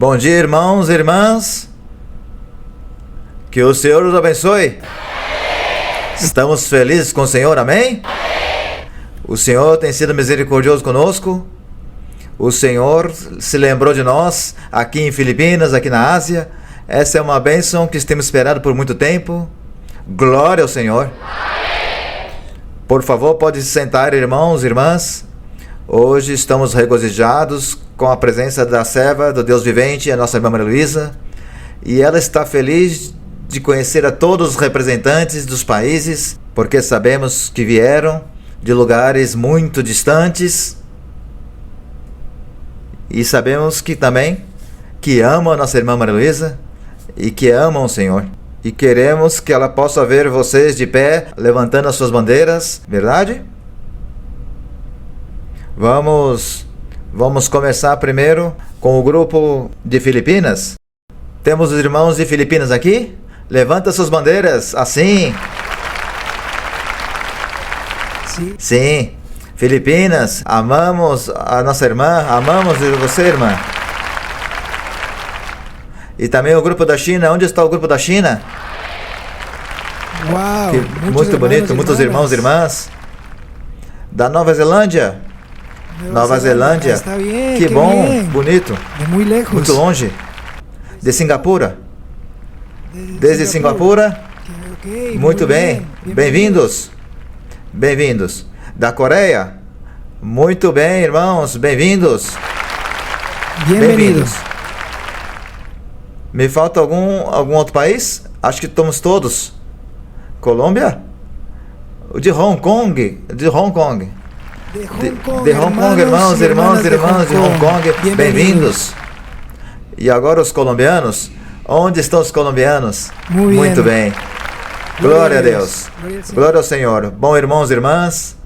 Bom dia, irmãos e irmãs. Que o Senhor os abençoe. Estamos felizes com o Senhor, amém? O Senhor tem sido misericordioso conosco. O Senhor se lembrou de nós aqui em Filipinas, aqui na Ásia. Essa é uma bênção que temos esperado por muito tempo. Glória ao Senhor. Por favor, pode se sentar, irmãos e irmãs. Hoje estamos regozijados com a presença da serva do Deus vivente, a nossa irmã Maria Luísa. E ela está feliz de conhecer a todos os representantes dos países, porque sabemos que vieram de lugares muito distantes. E sabemos que também que amam a nossa irmã Maria Luísa e que amam o Senhor. E queremos que ela possa ver vocês de pé, levantando as suas bandeiras, verdade? Vamos começar primeiro com o grupo de Filipinas. Temos os irmãos de Filipinas aqui? Levanta suas bandeiras, assim. Sim. Filipinas, amamos a nossa irmã, amamos você, irmã. E também o grupo da China. Onde está o grupo da China? Uau! Muito bonito, muitos irmãos e irmãs. Da Nova Zelândia. Nova Zelândia. Está bien, que bom, bien. Bonito. De muy lejos. Muito longe. De Singapura. Desde Singapura. Okay, Muito bem. Bem-vindos. Bem-vindos. Da Coreia. Muito bem, irmãos. Bem-vindos. Bienvenidos. Me falta algum outro país? Acho que estamos todos. Colômbia? De Hong Kong. De Hong Kong. De Hong Kong, irmãos e irmãs de Hong Kong. Bem-vindos. E agora os colombianos? Onde estão os colombianos? Muito bem. Glória a Deus. Glória ao Senhor. Bom, irmãos e irmãs,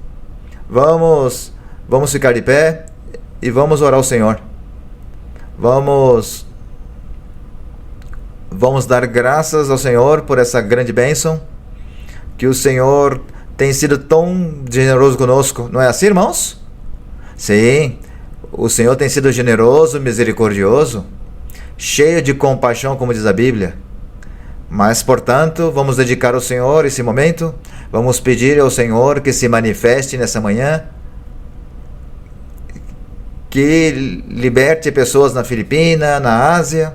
vamos ficar de pé e vamos orar ao Senhor. Vamos dar graças ao Senhor por essa grande bênção, que o Senhor tem sido tão generoso conosco. Não é assim, irmãos? Sim, o Senhor tem sido generoso, misericordioso, cheio de compaixão, como diz a Bíblia. Mas, portanto, vamos dedicar ao Senhor esse momento. Vamos pedir ao Senhor que se manifeste nessa manhã, que liberte pessoas na Filipina, na Ásia,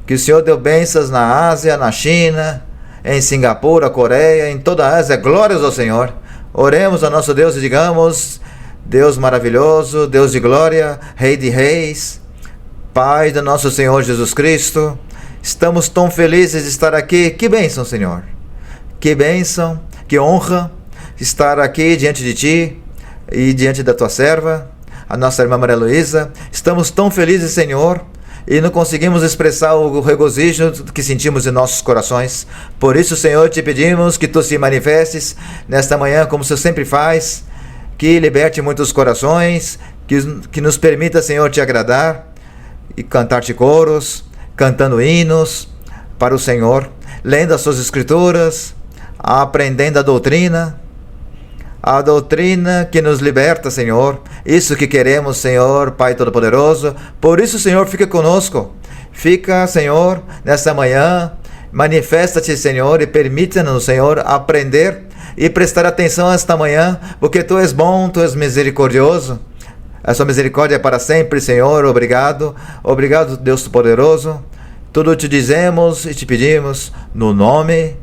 que o Senhor deu bênçãos na Ásia, na China, em Singapura, Coreia, em toda a Ásia. Glórias ao Senhor. Oremos ao nosso Deus e digamos: Deus maravilhoso, Deus de glória, Rei de reis, Pai do nosso Senhor Jesus Cristo, estamos tão felizes de estar aqui. Que bênção, Senhor. Que bênção, que honra estar aqui diante de Ti e diante da Tua serva, a nossa irmã Maria Luísa. Estamos tão felizes, Senhor, e não conseguimos expressar o regozijo que sentimos em nossos corações. Por isso, Senhor, te pedimos que Tu se manifestes nesta manhã, como o Senhor sempre faz, que liberte muitos corações, que nos permita, Senhor, Te agradar e cantar-Te coros, cantando hinos para o Senhor, lendo as Suas Escrituras, aprendendo a doutrina que nos liberta, Senhor. Isso que queremos, Senhor, Pai Todo-Poderoso. Por isso, Senhor, fica conosco. Fica, Senhor, nessa manhã. Manifesta-te, Senhor, e permita-nos, Senhor, aprender e prestar atenção esta manhã, porque Tu és bom, Tu és misericordioso. A Sua misericórdia é para sempre, Senhor. Obrigado. Obrigado, Deus Poderoso. Tudo Te dizemos e Te pedimos no nome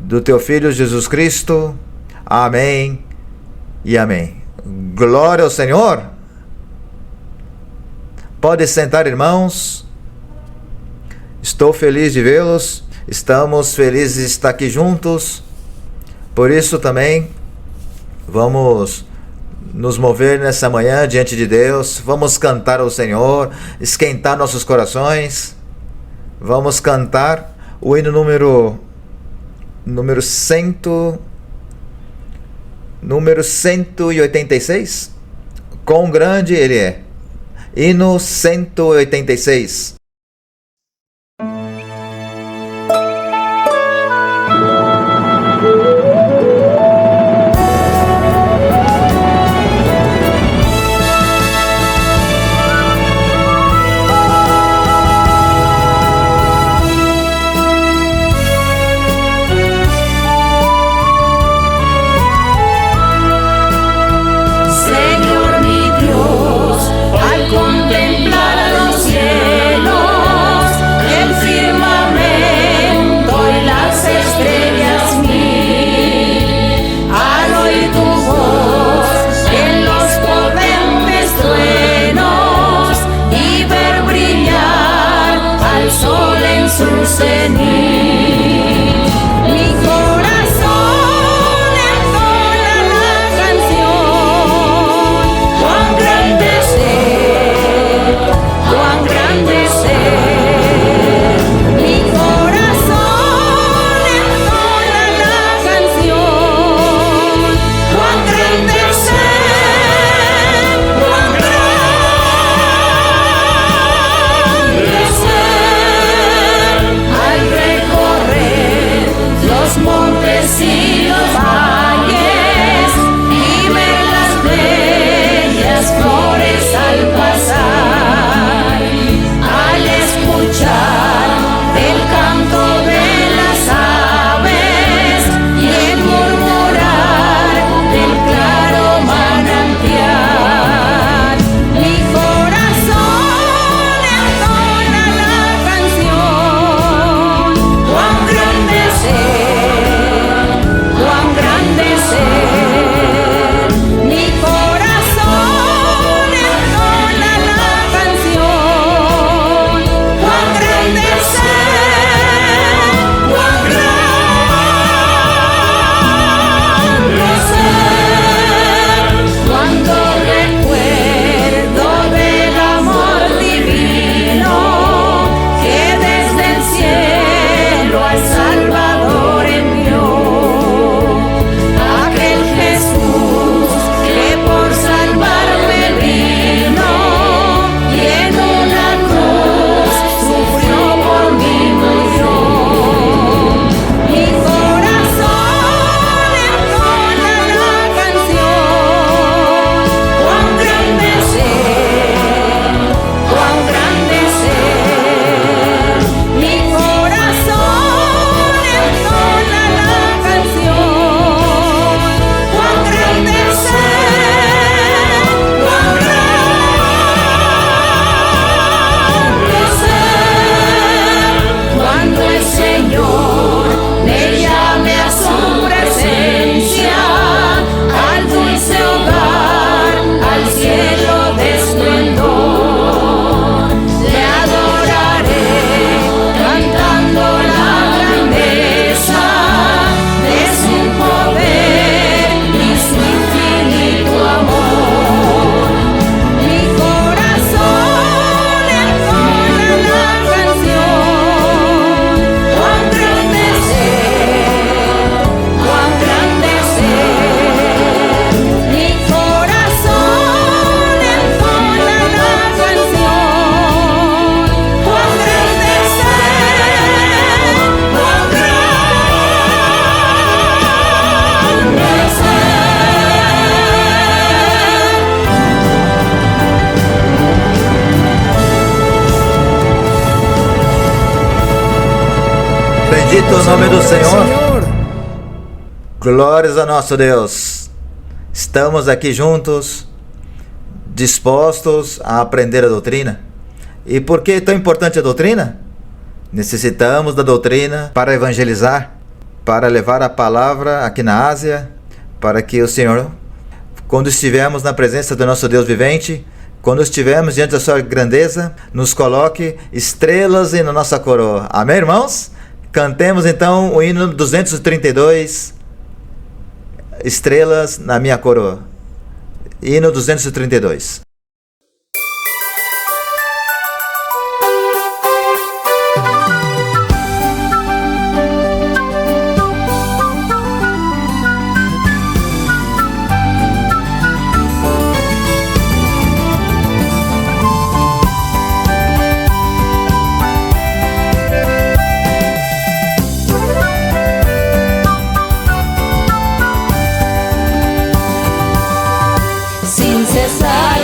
do Teu Filho Jesus Cristo. Amém e amém. Glória ao Senhor. Pode sentar, irmãos. Estou feliz de vê-los. Estamos felizes de estar aqui juntos. Por isso também vamos nos mover nessa manhã diante de Deus. Vamos cantar ao Senhor, esquentar nossos corações. Vamos cantar o hino número 186. Quão grande Ele é. Hino 186. cenit. Mi corazón entona la canción. Cuán grande es Él, cuán grande es Él. Mi corazón entona la canción. Cuán grande es Él, cuán grande es Él. Al recorrer los montes y los valles y ver las bellas flores al pasar, al escuchar el canto de las aves y el murmurar del claro manantial, mi corazón entona la canción. Cuán grande es Él, cuán grande es Él. Mi corazón entona la canción. Cuán grande es Él, cuán grande es Él. Cuando recuerdo del amor divino que desde el cielo al Salvador envió, aquel Jesús que por salvarme vino y en una cruz sufrió por mí, murió. Mi corazón entona la canción. Cuán grande es Él, cuán grande es Él. Mi corazón entona la canción. Cuán grande es Él, cuán grande es Él. Cuando el Señor me llame a su presencia, al dulce hogar, al cielo de esplendor, le adoraré cantando la grandeza de su poder y su infinito amor. Mi corazón entona la canción. Cuán grande es Él, cuán grande es Él. Mi corazón entona la canción. Cuán grande es Él, cuán grande es Bendito o nome do Senhor. Senhor. Glórias a nosso Deus. Estamos aqui juntos, dispostos a aprender a doutrina. E por que é tão importante a doutrina? Necessitamos da doutrina para evangelizar, para levar a palavra aqui na Ásia, para que o Senhor, quando estivermos na presença do nosso Deus vivente, quando estivermos diante da sua grandeza, nos coloque estrelas na nossa coroa. Amém, irmãos? Cantemos então o hino 232, estrelas na minha coroa. Hino 232. sin cesar.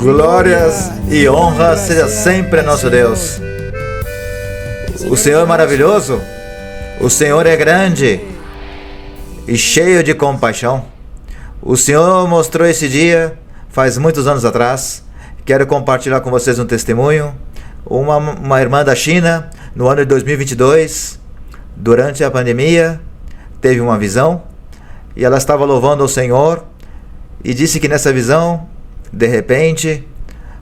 Glórias e honra seja sempre a nosso Deus. O Senhor é maravilhoso, o Senhor é grande e cheio de compaixão. O Senhor mostrou esse dia faz muitos anos atrás. Quero compartilhar com vocês um testemunho. Uma irmã da China, no ano de 2022, durante a pandemia, teve uma visão e ela estava louvando ao Senhor e disse que nessa visão, de repente,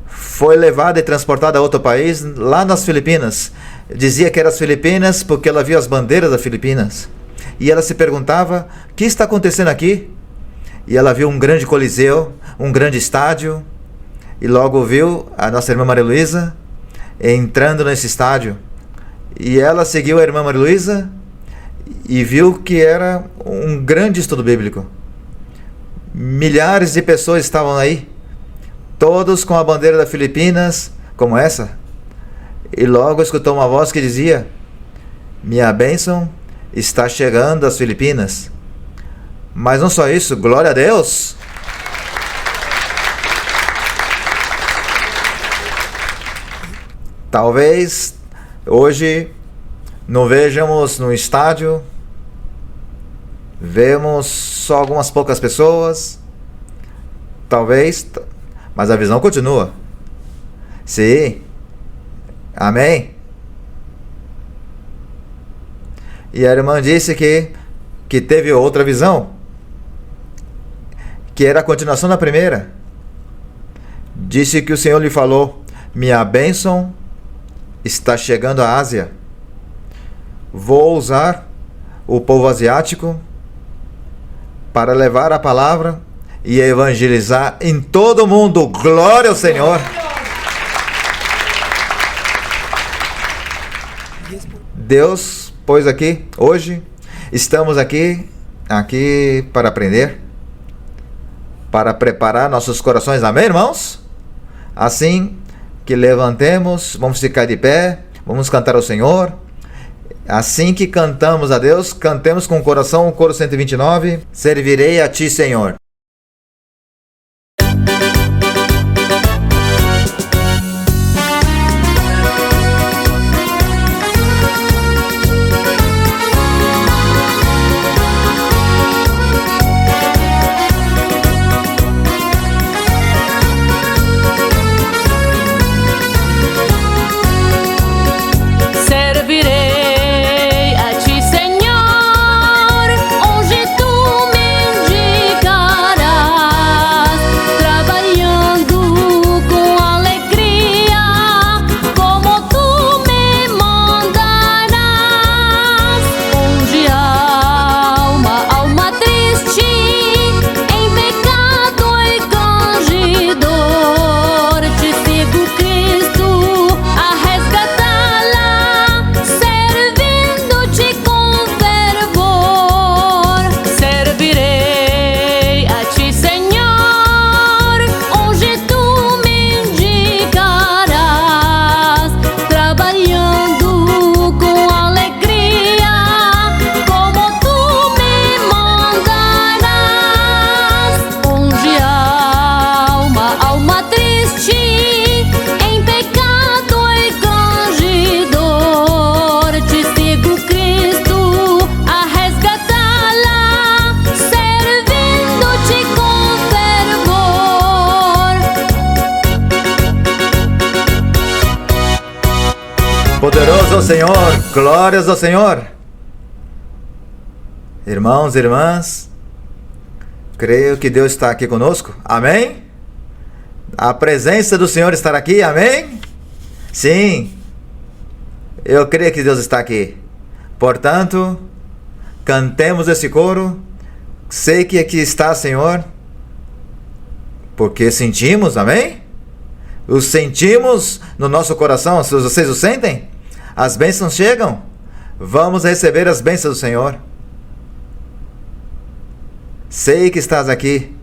foi levada e transportada a outro país, lá nas Filipinas. Dizia que era as Filipinas porque ela viu as bandeiras das Filipinas. E ela se perguntava, o que está acontecendo aqui? E ela viu um grande coliseu, um grande estádio, e logo viu a nossa irmã Maria Luísa entrando nesse estádio. E ela seguiu a irmã Maria Luísa e viu que era um grande estudo bíblico. Milhares de pessoas estavam aí, todos com a bandeira das Filipinas, como essa. E logo escutou uma voz que dizia: minha bênção está chegando às Filipinas. Mas não só isso, glória a Deus! Talvez hoje não vejamos no estádio, vemos só algumas poucas pessoas, talvez, mas a visão continua. Sim, amém? E a irmã disse que teve outra visão, que era a continuação da primeira. Disse que o Senhor lhe falou: minha bênção está chegando à Ásia. Vou usar o povo asiático para levar a palavra e evangelizar em todo o mundo. Glória ao Senhor! Deus pôs aqui, hoje, estamos aqui para aprender, para preparar nossos corações. Amém, irmãos? Assim que levantemos, vamos ficar de pé, vamos cantar ao Senhor. Assim que cantamos a Deus, cantemos com o coração o coro 129. Servirei a Ti, Senhor. Poderoso ao Senhor, glórias ao Senhor. Irmãos e irmãs, creio que Deus está aqui conosco, amém? A presença do Senhor está aqui, amém? Sim, eu creio que Deus está aqui. Portanto, cantemos esse coro. Sei que aqui está, Senhor, porque sentimos, amém? O sentimos no nosso coração. Se vocês o sentem, as bênçãos chegam. Vamos receber as bênçãos do Senhor. Sei que estás aqui.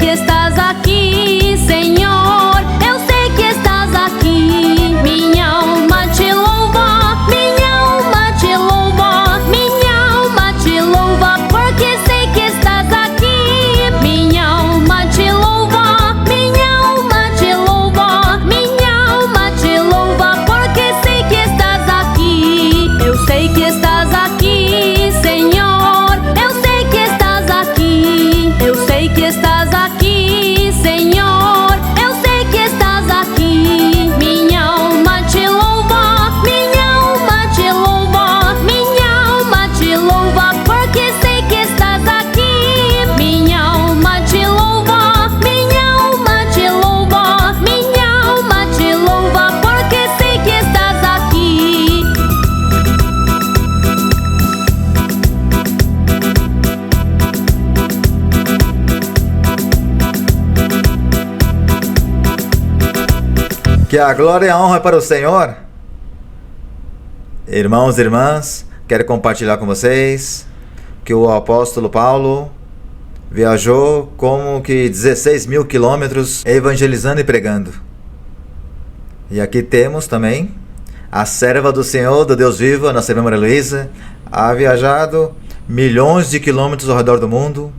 que estás aqui, Senhor. Eu sei que estás aqui. Minha alma te louva, minha alma te louva, minha alma te louva, porque sei que estás aqui. Minha alma te louva, minha alma te louva, minha alma te louva, porque sei que estás aqui. Eu sei que estás aqui, Senhor. Eu sei que estás aqui. Eu sei que estás aqui, Senhor. Eu sei que estás aqui. Minha alma te louva, minha alma te louva, minha alma te louva, porque sei que estás aqui. Minha alma te louva, minha alma te louva, minha alma te louva, porque sei que estás aqui. Que a glória e a honra é para o Senhor. Irmãos e irmãs, quero compartilhar com vocês que o apóstolo Paulo viajou como que 16 mil quilômetros evangelizando e pregando. E aqui temos também a serva do Senhor, do Deus vivo, a nossa irmã Maria Luísa, ha viajado milhões de quilômetros ao redor do mundo,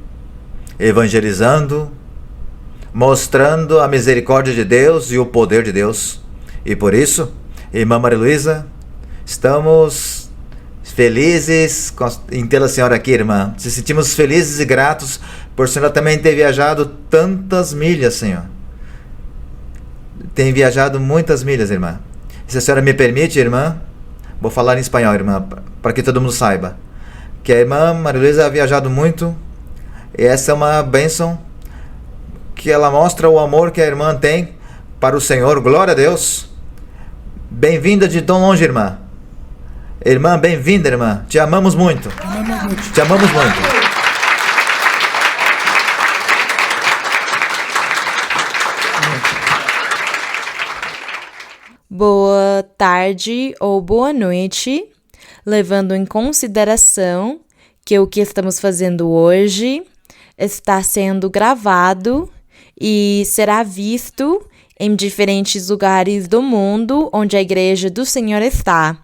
evangelizando, mostrando a misericórdia de Deus e o poder de Deus. E por isso, irmã Maria Luísa, estamos felizes em tê-la senhora aqui, irmã. Se sentimos felizes e gratos por a senhora também ter viajado tantas milhas, Senhor. Tem viajado muitas milhas, irmã. Se a senhora me permite, irmã, vou falar em espanhol, irmã, para que todo mundo saiba que a irmã Maria Luísa ha viajado muito, e essa é uma bênção que ela mostra o amor que a irmã tem para o Senhor. Glória a Deus. Bem-vinda de tão longe, irmã. Irmã, bem-vinda, irmã. Te amamos muito. Te amamos muito. Boa tarde ou boa noite, levando em consideração que o que estamos fazendo hoje está sendo gravado e será visto em diferentes lugares do mundo onde a Igreja do Senhor está.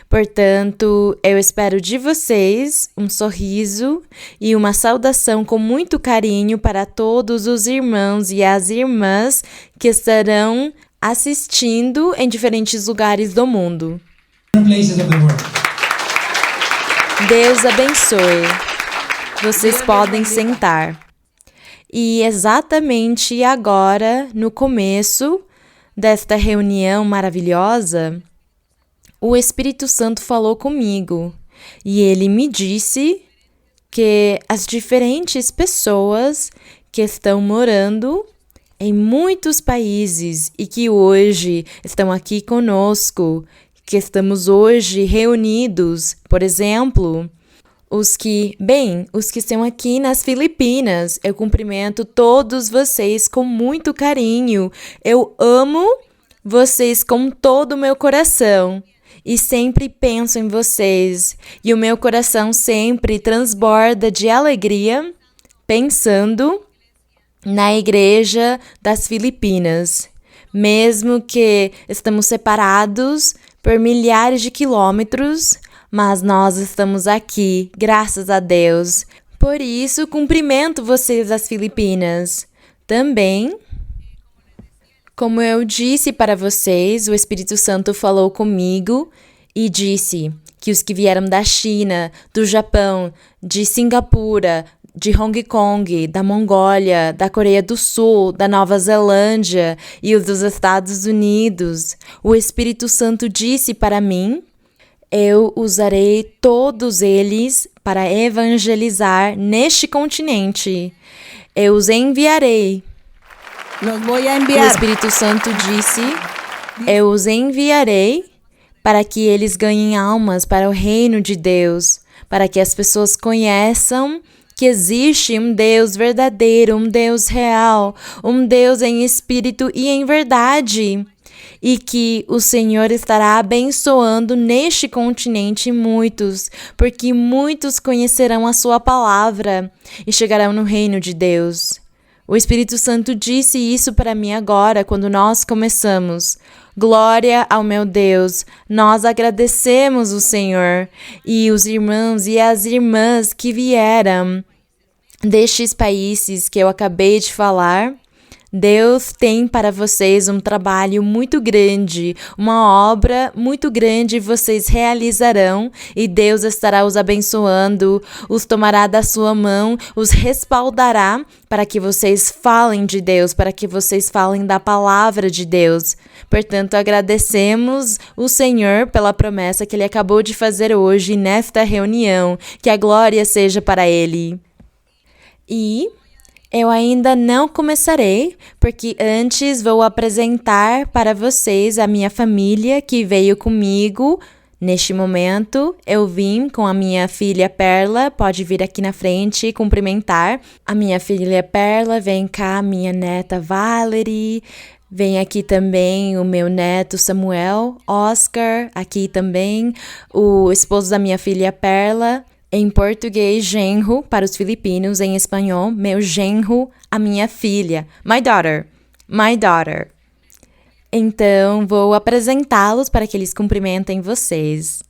Portanto, eu espero de vocês um sorriso e uma saudação com muito carinho para todos os irmãos e as irmãs que estarão assistindo em diferentes lugares do mundo. Deus abençoe. Vocês podem sentar. E exatamente agora, no começo desta reunião maravilhosa, o Espírito Santo falou comigo e ele me disse que as diferentes pessoas que estão morando em muitos países e que hoje estão aqui conosco, que estamos hoje reunidos, por exemplo, os que estão aqui nas Filipinas, eu cumprimento todos vocês com muito carinho. Eu amo vocês com todo o meu coração e sempre penso em vocês. E o meu coração sempre transborda de alegria pensando na Igreja das Filipinas. Mesmo que estamos separados por milhares de quilômetros, mas nós estamos aqui, graças a Deus. Por isso, cumprimento vocês das Filipinas. Também, como eu disse para vocês, o Espírito Santo falou comigo e disse que os que vieram da China, do Japão, de Singapura, de Hong Kong, da Mongólia, da Coreia do Sul, da Nova Zelândia e os dos Estados Unidos, o Espírito Santo disse para mim: eu usarei todos eles para evangelizar neste continente. Eu os enviarei. O Espírito Santo disse: eu os enviarei para que eles ganhem almas para o reino de Deus, para que as pessoas conheçam que existe um Deus verdadeiro, um Deus real, um Deus em espírito e em verdade, e que o Senhor estará abençoando neste continente muitos, porque muitos conhecerão a sua palavra e chegarão no reino de Deus. O Espírito Santo disse isso para mim agora, quando nós começamos. Glória ao meu Deus, nós agradecemos o Senhor e os irmãos e as irmãs que vieram destes países que eu acabei de falar. Deus tem para vocês um trabalho muito grande, uma obra muito grande vocês realizarão e Deus estará os abençoando, os tomará da sua mão, os respaldará para que vocês falem de Deus, para que vocês falem da palavra de Deus. Portanto, agradecemos o Senhor pela promessa que Ele acabou de fazer hoje nesta reunião, que a glória seja para Ele. E eu ainda não começarei, porque antes vou apresentar para vocês a minha família que veio comigo. Neste momento, eu vim com a minha filha Perla, pode vir aqui na frente e cumprimentar. A minha filha Perla, vem cá, minha neta Valerie, vem aqui também o meu neto Samuel, Oscar, aqui também, o esposo da minha filha Perla. Em português, genro, para os filipinos. Em espanhol, meu genro, a minha filha. My daughter. My daughter. Então, vou apresentá-los para que eles cumprimentem vocês.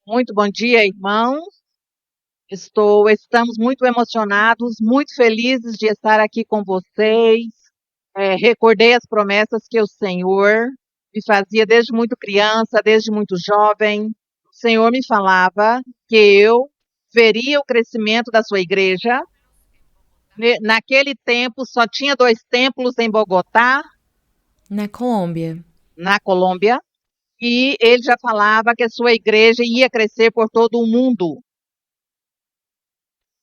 Muito bom dia, irmãos. Estamos muito emocionados, muito felizes de estar aqui com vocês. Recordei as promessas que o Senhor me fazia desde muito criança, desde muito jovem. O Senhor me falava que eu veria o crescimento da sua igreja. Naquele tempo, só tinha 2 templos em Bogotá, Na Colômbia. na Colômbia, e ele já falava que a sua igreja ia crescer por todo o mundo.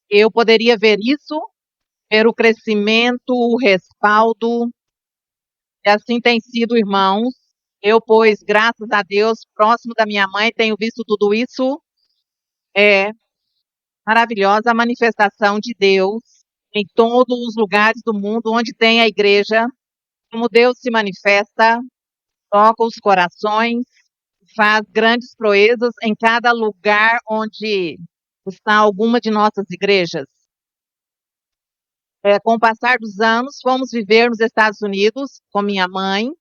Eu poderia ver isso, ver o crescimento, o respaldo, e assim tem sido, irmãos. Eu, pois, graças a Deus, próximo da minha mãe, tenho visto tudo isso. É maravilhosa a manifestação de Deus em todos os lugares do mundo onde tem a igreja. Como Deus se manifesta, toca os corações, faz grandes proezas em cada lugar onde está alguma de nossas igrejas. Com o passar dos anos, fomos viver nos Estados Unidos com minha mãe.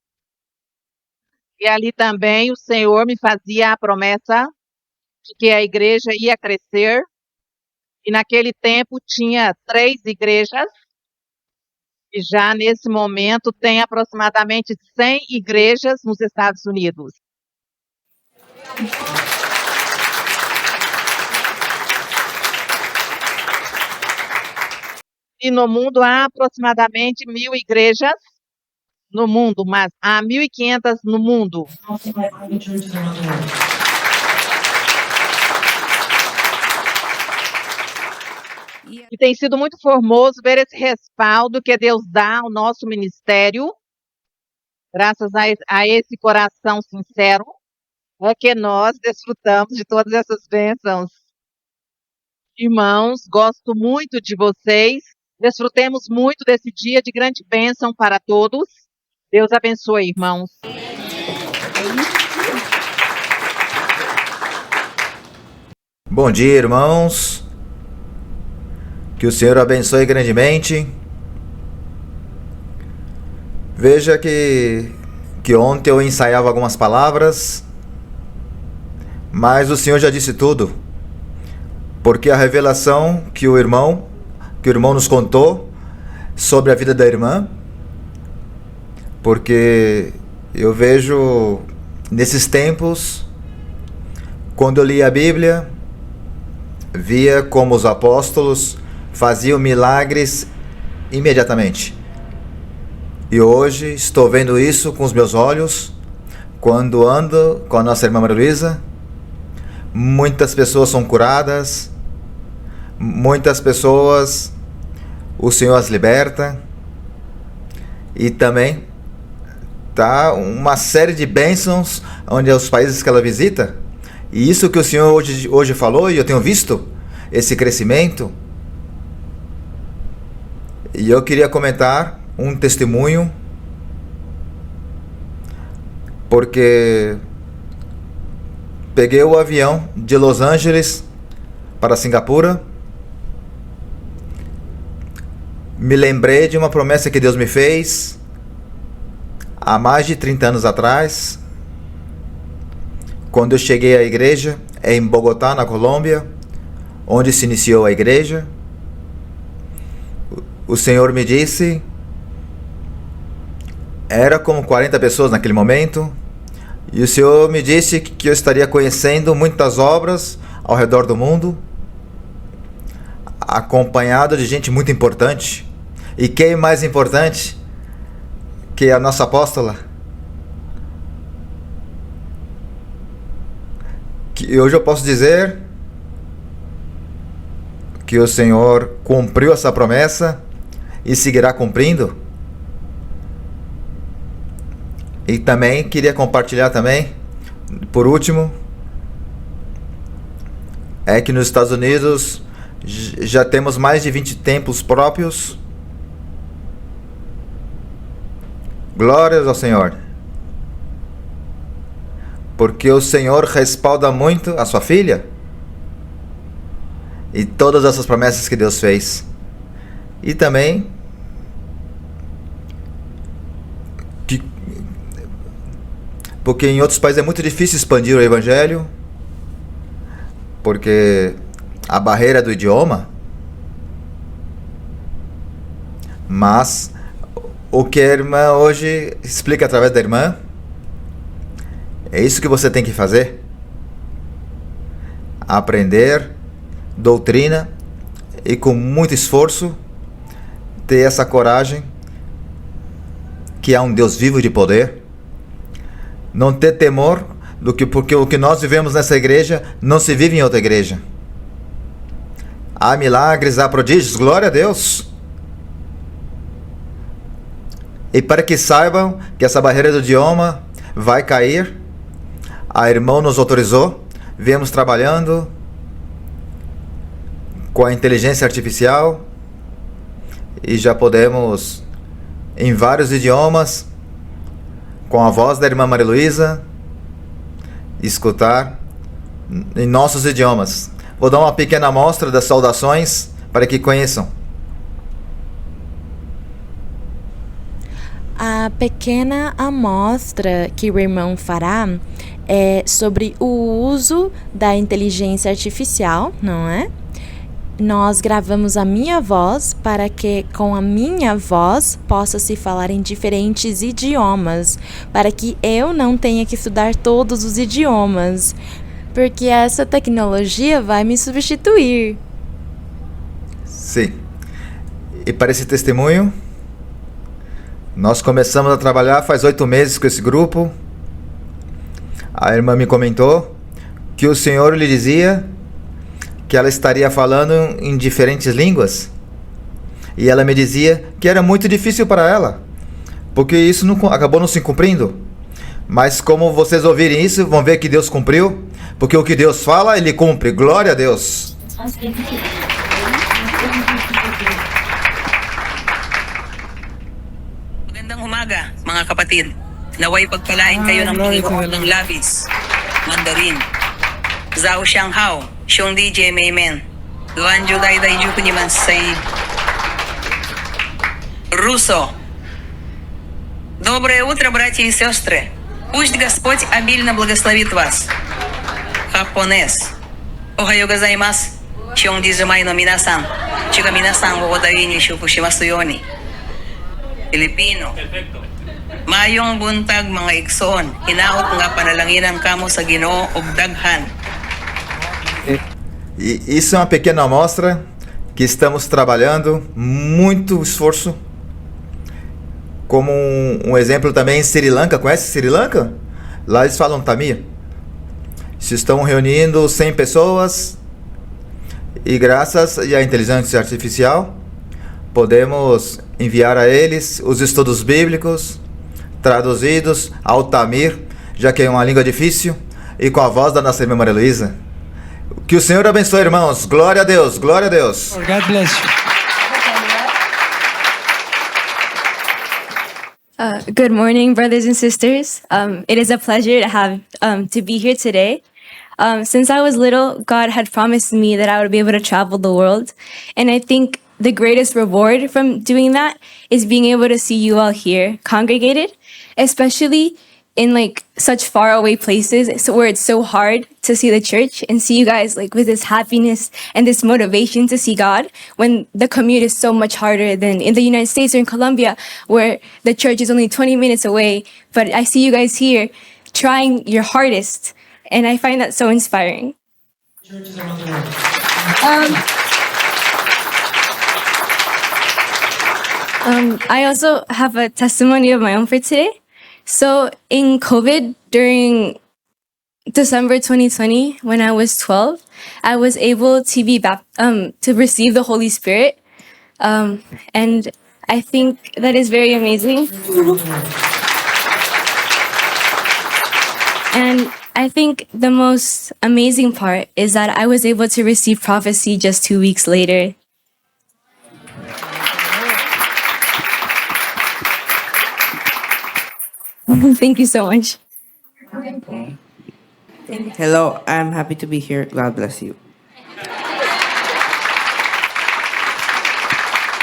E ali também o Senhor me fazia a promessa de que a igreja ia crescer. E naquele tempo tinha 3 igrejas. E já nesse momento tem aproximadamente 100 igrejas nos Estados Unidos. E no mundo há aproximadamente 1.000 igrejas. No mundo, mas há 1.500 no mundo. E tem sido muito formoso ver esse respaldo que Deus dá ao nosso ministério. Graças a esse coração sincero, é que nós desfrutamos de todas essas bênçãos. Irmãos, gosto muito de vocês. Desfrutemos muito desse dia de grande bênção para todos. Deus abençoe, irmãos. Bom dia, irmãos. Que o Senhor abençoe grandemente. Veja que ontem eu ensaiava algumas palavras, mas o Senhor já disse tudo. Porque a revelação que o irmão nos contou sobre a vida da irmã, porque eu vejo nesses tempos, quando eu li a Bíblia, via como os apóstolos faziam milagres imediatamente. E hoje estou vendo isso com os meus olhos, quando ando com a nossa irmã Maria Luísa. Muitas pessoas são curadas, muitas pessoas o Senhor as liberta, e também tá uma série de bênçãos onde é os países que ela visita. E isso que o Senhor hoje falou, e eu tenho visto esse crescimento. E eu queria comentar um testemunho, porque peguei o avião de Los Angeles para Singapura, me lembrei de uma promessa que Deus me fez há mais de 30 anos atrás, quando eu cheguei à igreja em Bogotá, na Colômbia, onde se iniciou a igreja. O Senhor me disse, era como 40 pessoas naquele momento, e o Senhor me disse que eu estaria conhecendo muitas obras ao redor do mundo, acompanhado de gente muito importante. E quem mais importante que a nossa apóstola? Que hoje eu posso dizer que o Senhor cumpriu essa promessa e seguirá cumprindo. E também queria compartilhar também, por último, é que nos Estados Unidos já temos mais de 20 templos próprios. Glórias ao Senhor. Porque o Senhor respalda muito a sua filha e todas essas promessas que Deus fez. E também porque em outros países é muito difícil expandir o Evangelho, porque a barreira do idioma. Mas o que a irmã hoje explica através da irmã, é isso que você tem que fazer. Aprender doutrina e com muito esforço ter essa coragem que há um Deus vivo de poder. Não ter temor porque o que nós vivemos nessa igreja não se vive em outra igreja. Há milagres, há prodígios, glória a Deus. E para que saibam que essa barreira do idioma vai cair, a irmã nos autorizou, viemos trabalhando com a inteligência artificial e já podemos, em vários idiomas, com a voz da irmã Maria Luísa, escutar em nossos idiomas. Vou dar uma pequena amostra das saudações para que conheçam. A pequena amostra que o irmão fará é sobre o uso da inteligência artificial, não é? Nós gravamos a minha voz para que com a minha voz possa se falar em diferentes idiomas, para que eu não tenha que estudar todos os idiomas, porque essa tecnologia vai me substituir. Sim. E para esse testemunho, nós começamos a trabalhar faz 8 meses com esse grupo. A irmã me comentou que o Senhor lhe dizia que ela estaria falando em diferentes línguas. E ela me dizia que era muito difícil para ela, porque isso acabou não se cumprindo. Mas como vocês ouvirem isso, vão ver que Deus cumpriu, porque o que Deus fala, Ele cumpre. Glória a Deus. Magandang umaga, mga kapatid. Naway pagpalain kayo ng Panginoon ng labis. Mandarin. Zhao Xianghao, Xiong DJ Meimen. Luan Juday Dai Jukuniman Say. Руссо. Доброе утро, братья и сестры. Пусть Господь обильно благословит вас. Japonés. Ohayo gozaimasu. Xiong dizumai no minasan. Chiga minasan wo odayi ni shukushimasu yoni. Filipino. Mayong buntag mga igsoon. Hinaot nga panalanginan kamo sa Ginoo og daghan. E isso é uma pequena amostra que estamos trabalhando, muito esforço. Como um exemplo também em Sri Lanka. Conhece Sri Lanka? Lá eles falam Tamil. Se estão reunindo 100 pessoas e graças à inteligência artificial podemos enviar a eles os estudos bíblicos traduzidos ao Tamil, já que é uma língua difícil, e com a voz da nossa irmã Maria Luísa. Que o Senhor abençoe, irmãos. Glória a Deus, glória a Deus. God bless you. Good morning, brothers and sisters. It is a pleasure to have to be here today. Since I was little, God had promised me that I would be able to travel the world. And I think the greatest reward from doing that is being able to see you all here congregated, especially in like such far away places where it's so hard to see the church and see you guys like with this happiness and this motivation to see God when the commute is so much harder than in the United States or in Colombia where the church is only 20 minutes away. But I see you guys here trying your hardest, and I find that so inspiring. I also have a testimony of my own for today. So in COVID, during December 2020, when I was 12, I was able to be to receive the Holy Spirit. And I think that is very amazing. And I think the most amazing part is that I was able to receive prophecy just 2 weeks later. Thank you so much. Hello, I'm happy to be here. God bless you.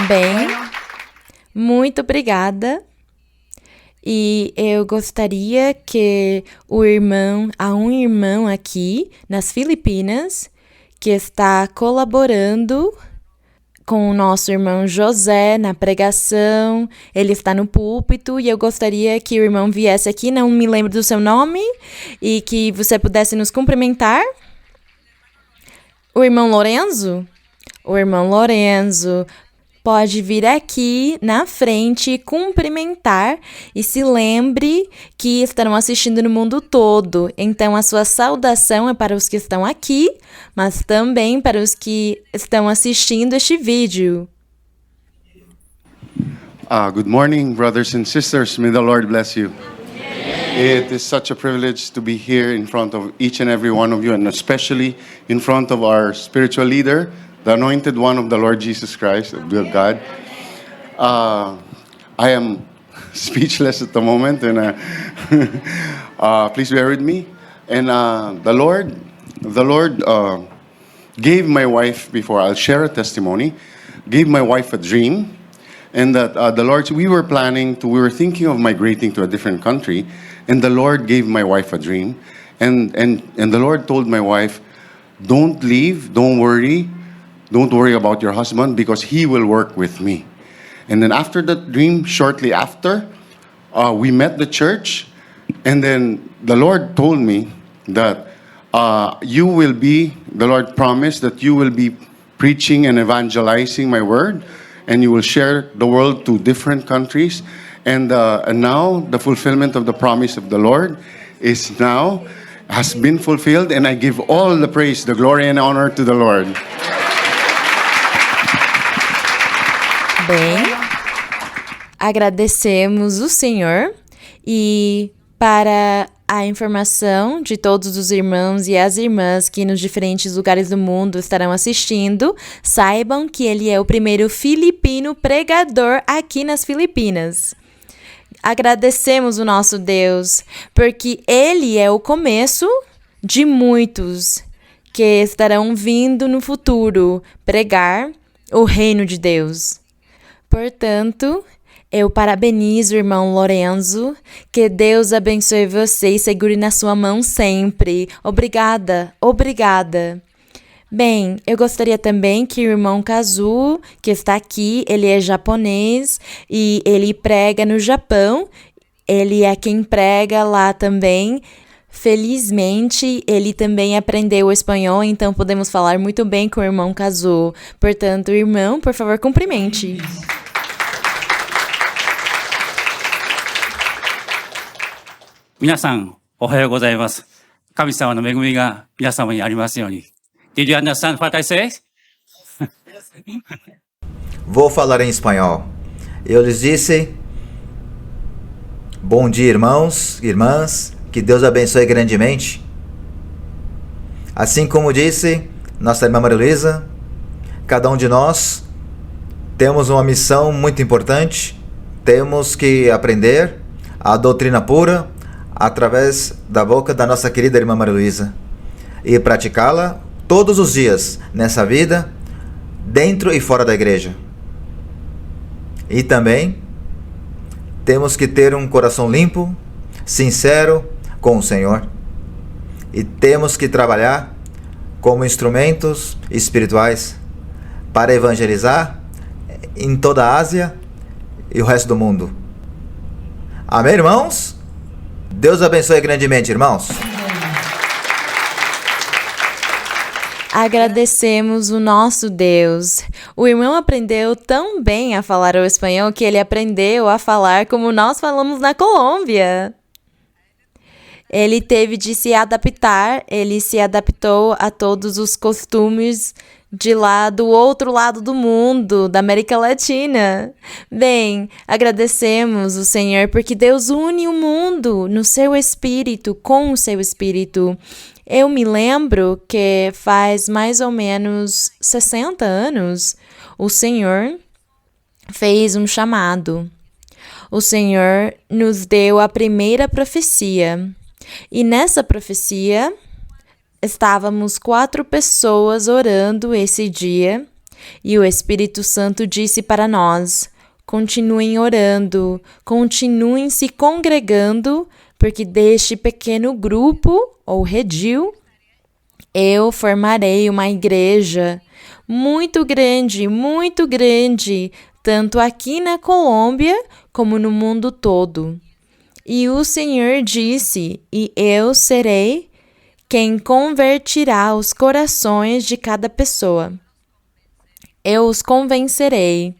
Bem, muito obrigada. E eu gostaria que há um irmão aqui nas Filipinas que está colaborando com o nosso irmão José na pregação. Ele está no púlpito e eu gostaria que o irmão viesse aqui, não me lembro do seu nome, e que você pudesse nos cumprimentar. O irmão Lorenzo? O irmão Lorenzo pode vir aqui na frente cumprimentar e se lembre que estarão assistindo no mundo todo. Então, a sua saudação é para os que estão aqui, mas também para os que estão assistindo este vídeo. Good morning, brothers and sisters. May the Lord bless you. It is such a privilege to be here in front of each and every one of you, and especially in front of our spiritual leader, the anointed one of the Lord Jesus Christ, of God. I am speechless at the moment, and please bear with me. And the Lord gave my wife, before I'll share a testimony, gave my wife a dream, and that the Lord, we were thinking of migrating to a different country, and the Lord gave my wife a dream, and the Lord told my wife, don't leave, don't worry about your husband, because he will work with me. And then after that dream, shortly after, we met the church, and then the Lord told me that the Lord promised that you will be preaching and evangelizing my word, and you will share the world to different countries. And now the fulfillment of the promise of the Lord has been fulfilled, and I give all the praise, the glory, and honor to the Lord. Bem, agradecemos o Senhor, e para a informação de todos os irmãos e as irmãs que nos diferentes lugares do mundo estarão assistindo, saibam que ele é o primeiro filipino pregador aqui nas Filipinas. Agradecemos o nosso Deus, porque ele é o começo de muitos que estarão vindo no futuro pregar o reino de Deus. Portanto, eu parabenizo o irmão Lorenzo, que Deus abençoe você e segure na sua mão sempre. Obrigada, obrigada. Bem, eu gostaria também que o irmão Kazu, que está aqui, ele é japonês e ele prega no Japão. Ele é quem prega lá também. Felizmente, ele também aprendeu o espanhol, então podemos falar muito bem com o irmão Kazu. Portanto, irmão, por favor, cumprimente. 皆さん、おはようございます。神様の恵みが皆様にありますように。Did you understand what I say? Vou falar em espanhol. Eu lhes disse: bom dia, irmãos, irmãs, que Deus abençoe grandemente. Assim como disse nossa irmã Maria Luísa, cada um de nós temos uma missão muito importante. Temos que aprender a doutrina pura através da boca da nossa querida irmã Maria Luísa. e praticá-la todos os dias nessa vida, dentro e fora da igreja. E também temos que ter um coração limpo, sincero com o Senhor. E temos que trabalhar como instrumentos espirituais para evangelizar em toda a Ásia e o resto do mundo. Amém, irmãos? Deus abençoe grandemente, irmãos. Agradecemos o nosso Deus. O irmão aprendeu tão bem a falar o espanhol que ele aprendeu a falar como nós falamos na Colômbia. Ele teve de se adaptar, ele se adaptou a todos os costumes de lá do outro lado do mundo, da América Latina. Bem, agradecemos o Senhor porque Deus une o mundo no seu espírito, com o seu espírito. Eu me lembro que faz mais ou menos 60 anos o Senhor fez um chamado. O Senhor nos deu a primeira profecia. E nessa profecia, estávamos 4 pessoas orando esse dia e o Espírito Santo disse para nós: continuem orando, continuem se congregando, porque deste pequeno grupo, ou redil, eu formarei uma igreja muito grande, tanto aqui na Colômbia como no mundo todo. E o Senhor disse: e eu serei quem converterá os corações de cada pessoa. Eu os convencerei.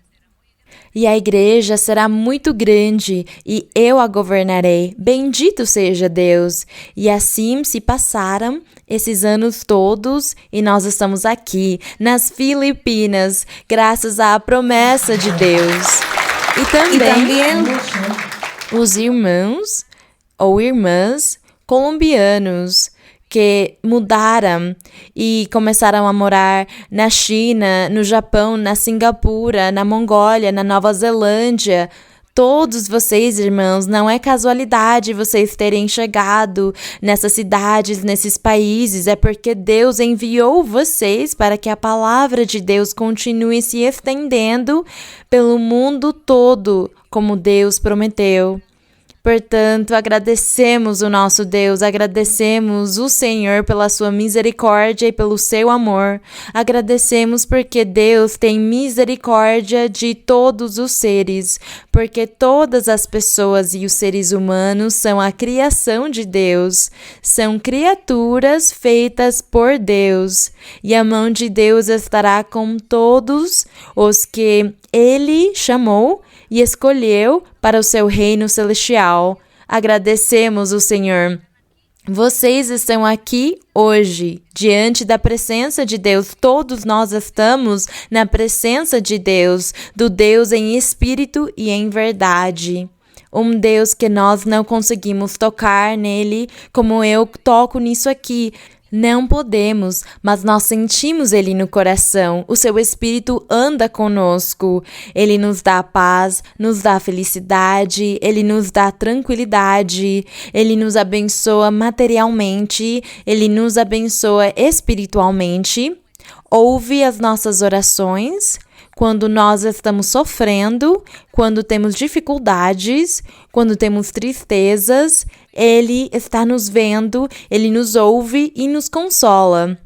E a igreja será muito grande, e eu a governarei. Bendito seja Deus! E assim se passaram esses anos todos, e nós estamos aqui, nas Filipinas, graças à promessa de Deus. E também os irmãos ou irmãs colombianos que mudaram e começaram a morar na China, no Japão, na Singapura, na Mongólia, na Nova Zelândia. Todos vocês, irmãos, não é casualidade vocês terem chegado nessas cidades, nesses países, é porque Deus enviou vocês para que a palavra de Deus continue se estendendo pelo mundo todo, como Deus prometeu. Portanto, agradecemos o nosso Deus, agradecemos o Senhor pela sua misericórdia e pelo seu amor. Agradecemos porque Deus tem misericórdia de todos os seres, porque todas as pessoas e os seres humanos são a criação de Deus, são criaturas feitas por Deus, e a mão de Deus estará com todos os que Ele chamou e escolheu para o seu reino celestial. Agradecemos o Senhor. Vocês estão aqui hoje, diante da presença de Deus. Todos nós estamos na presença de Deus, do Deus em espírito e em verdade. Um Deus que nós não conseguimos tocar nele como eu toco nisso aqui. Não podemos, mas nós sentimos Ele no coração. O seu Espírito anda conosco. Ele nos dá paz, nos dá felicidade, Ele nos dá tranquilidade, Ele nos abençoa materialmente, Ele nos abençoa espiritualmente. Ouve as nossas orações quando nós estamos sofrendo, quando temos dificuldades, quando temos tristezas. Ele está nos vendo, Ele nos ouve e nos consola.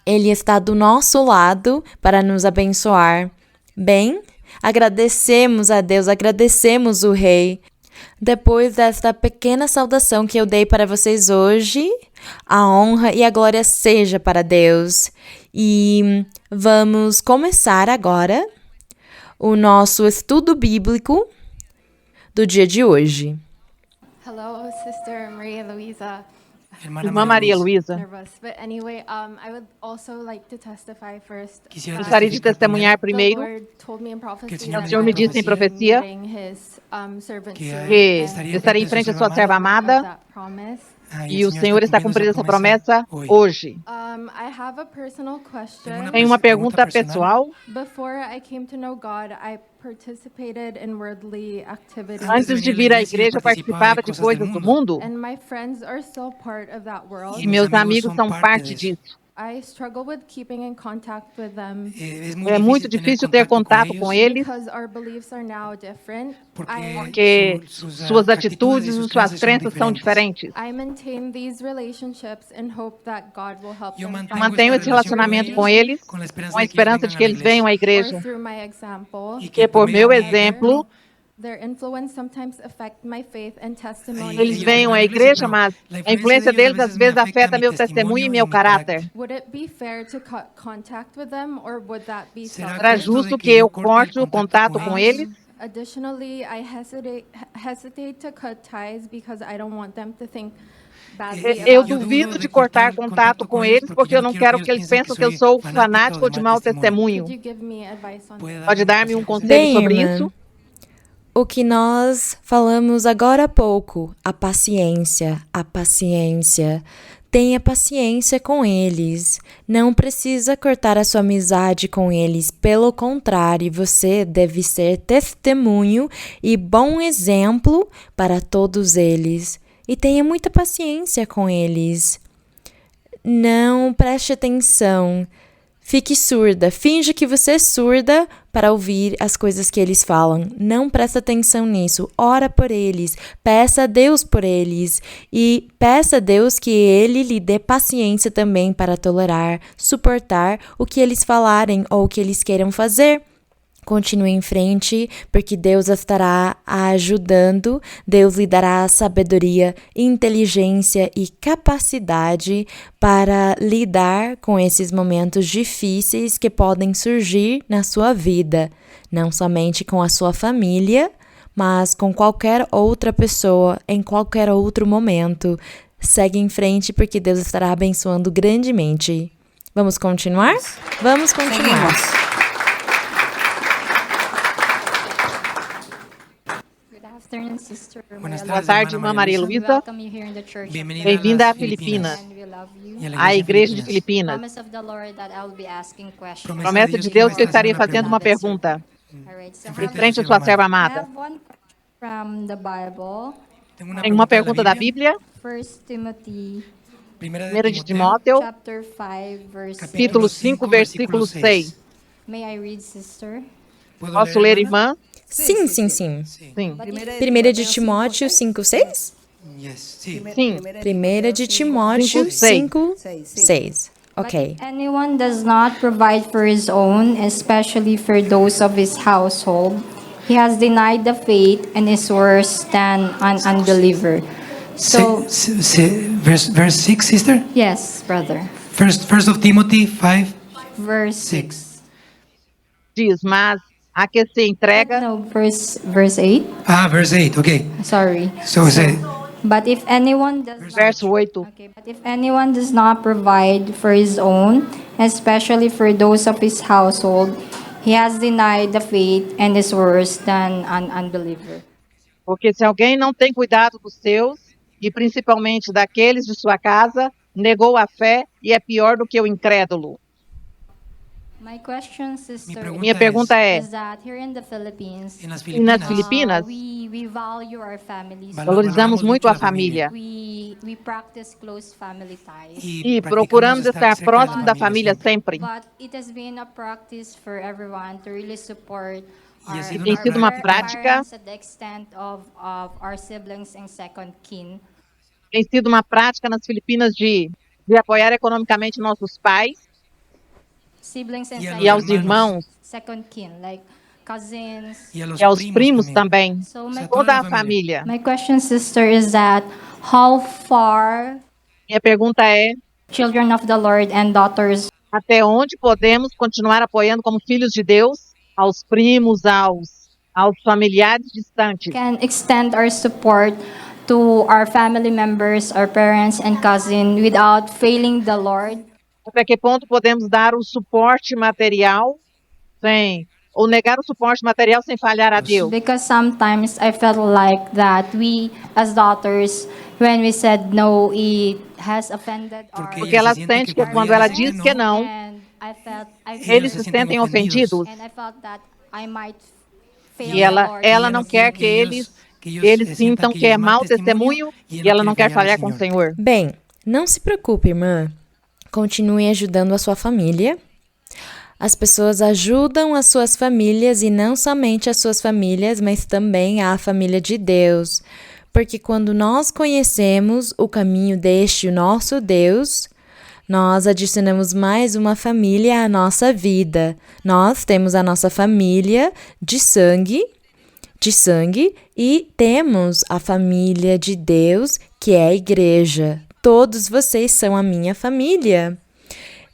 Ele está do nosso lado para nos abençoar. Bem, agradecemos a Deus, agradecemos o Rei. Depois desta pequena saudação que eu dei para vocês hoje, a honra e a glória seja para Deus. E vamos começar agora o nosso estudo bíblico do dia de hoje. Hello, Sister Maria Luisa. Irmã Maria Luisa. Nervous, but anyway, I would also like to testify first. Gostaria de testemunhar primeiro. O Senhor me disse em profecia que estarei em frente à sua serva amada E o Senhor está cumprindo essa promessa hoje. I have a personal question. Tem uma pergunta pessoal. Before I came to know God, I participated in worldly activities. Antes de vir à igreja, eu participava de coisas do mundo. And my friends are still part of that world. E meus amigos são parte disso. I struggle with keeping in contact with them. É muito difícil ter contato com eles, Because our beliefs are now different. porque suas atitudes e suas crenças são diferentes. I maintain these relationships in hope that God will help them Eu mantenho esse relacionamento com eles, com a esperança de que eles venham à igreja. or through my example. E que por meu exemplo, Their influence sometimes affect my faith and testimony. eles venham à igreja, mas a influência deles às vezes afeta meu testemunho e meu caráter. Would it be fair to cut contact with them, or would that be Será selfish? justo que eu corte o contato com eles? Additionally, I hesitate to cut ties because I don't want them to think badly Eu about me. duvido de cortar contato com eles porque eu não quero que eles pensem que eu sou fanático ou de mau testemunho. Could you give me advice on that? Pode dar-me um conselho Bem, sobre irmã, isso? o que nós falamos agora há pouco, a paciência, a paciência. Tenha paciência com eles. Não precisa cortar a sua amizade com eles. Pelo contrário, você deve ser testemunho e bom exemplo para todos eles. E tenha muita paciência com eles. Não preste atenção. Fique surda. Finge que você é surda para ouvir as coisas que eles falam. Não presta atenção nisso. Ora por eles. Peça a Deus por eles. E peça a Deus que Ele lhe dê paciência também para tolerar, suportar o que eles falarem ou o que eles queiram fazer. Continue em frente, porque Deus estará ajudando, Deus lhe dará sabedoria, inteligência e capacidade para lidar com esses momentos difíceis que podem surgir na sua vida, não somente com a sua família, mas com qualquer outra pessoa, em qualquer outro momento. Segue em frente, porque Deus estará abençoando grandemente. Vamos continuar? Vamos continuar. Boa tarde, irmã Maria Luísa. Bem-vinda à Filipinas, à Igreja de Filipinas. Promessa de Deus que eu estaria fazendo uma pergunta em frente à sua serva amada. Tem uma pergunta da Bíblia, 1 de Timóteo, capítulo 5, versículo 6. Posso ler, irmã? Sim. Sim. 1 de Timóteo 5:6? Sim. 1 de Timóteo 5:6. Ok. Anyone does not provide for his own, especially for those of his household, he has denied the faith and is worse than an unbeliever. So, Verse 6, sister? yes, brother. First of Timothy 5, Verse 6. Diz, mas a que se entrega, No, verse 8. Verse 8, okay. Sorry. So say, But if anyone does verso 8. Okay, but if anyone does not provide for his own, especially for those of his household, he has denied the faith and is worse than an unbeliever. Porque se alguém não tem cuidado dos seus, e principalmente daqueles de sua casa, negou a fé e é pior do que o incrédulo. My question, sister, Minha pergunta é, is that here in the Philippines, e nas Filipinas, we value our families. valorizamos muito a família We practice close family ties. e procuramos estar próximo da família sempre. But it has been a practice for everyone to really support E tem sido uma prática, parents at the extent of our siblings and second kin. tem sido uma prática nas Filipinas de apoiar economicamente nossos pais Siblings and e aos irmãos second kin, like cousins. e aos primos também, So my, toda a família. my question, sister, is that how far Minha pergunta é, children of the Lord and daughters até onde podemos continuar apoiando como filhos de Deus aos primos, aos familiares distantes? can extend our support to our family members, our parents and cousin without failing the Lord? Até que ponto podemos dar o suporte material sem ou negar o suporte material sem falhar a Deus? Because sometimes I felt like that we, as daughters, when we said no, it has offended our... Porque ela sente que quando ela diz que não, And I felt eles se sentem ofendidos. And I felt that I might fail E the Lord. ela não quer que eles sintam que é mau testemunho e ela não quer falhar com o Senhor. Bem, não se preocupe, irmã. Continue ajudando a sua família. As pessoas ajudam as suas famílias e não somente as suas famílias, mas também a família de Deus. Porque quando nós conhecemos o caminho deste nosso Deus, nós adicionamos mais uma família à nossa vida. Nós temos a nossa família de sangue e temos a família de Deus, que é a igreja. Todos vocês são a minha família.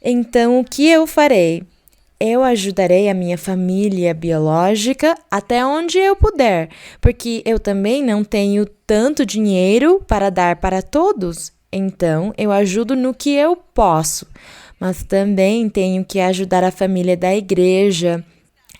Então, o que eu farei? Eu ajudarei a minha família biológica até onde eu puder, porque eu também não tenho tanto dinheiro para dar para todos. Então, eu ajudo no que eu posso, mas também tenho que ajudar a família da igreja.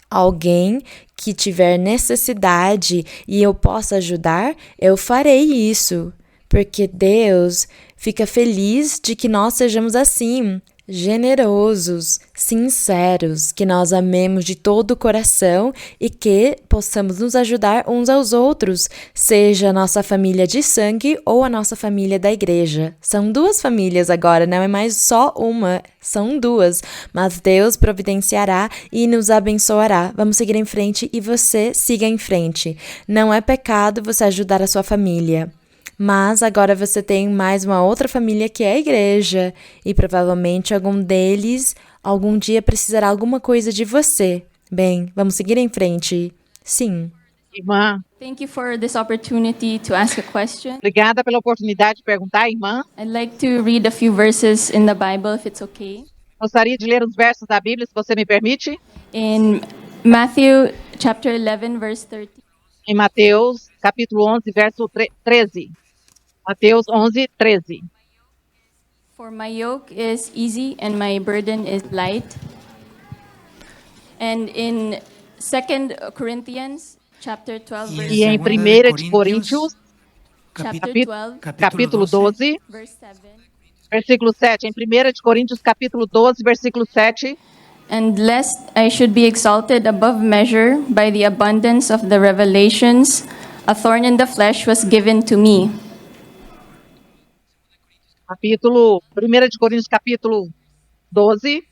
Alguém que tiver necessidade e eu possa ajudar, eu farei isso, porque Deus fica feliz de que nós sejamos assim, generosos, sinceros, que nós amemos de todo o coração e que possamos nos ajudar uns aos outros, seja a nossa família de sangue ou a nossa família da igreja. São duas famílias agora, não é mais só uma, são duas, mas Deus providenciará e nos abençoará. Vamos seguir em frente e você siga em frente. Não é pecado você ajudar a sua família. Mas agora você tem mais uma outra família que é a igreja e provavelmente algum deles algum dia precisará alguma coisa de você. Bem, vamos seguir em frente. Sim. Irmã, Thank you for this opportunity to ask a question. obrigada pela oportunidade de perguntar, irmã. I'd like to read a few verses in the Bible, if it's okay. Gostaria de ler os versos da Bíblia, se você me permite. In Matthew chapter 11, verse 30. Em Mateus, capítulo 11, verso 13. Mateus 11, 13. For my yoke is easy and my burden is light. And in 2 Corinthians chapter 12, verse E em 1 de Coríntios, chapter 12, capítulo 12, verse 7. versículo 7. Em 1 de Coríntios, capítulo 12, versículo 7. And lest I should be exalted above measure by the abundance of the revelations, a thorn in the flesh was given to me. 1 de Coríntios, capítulo 12,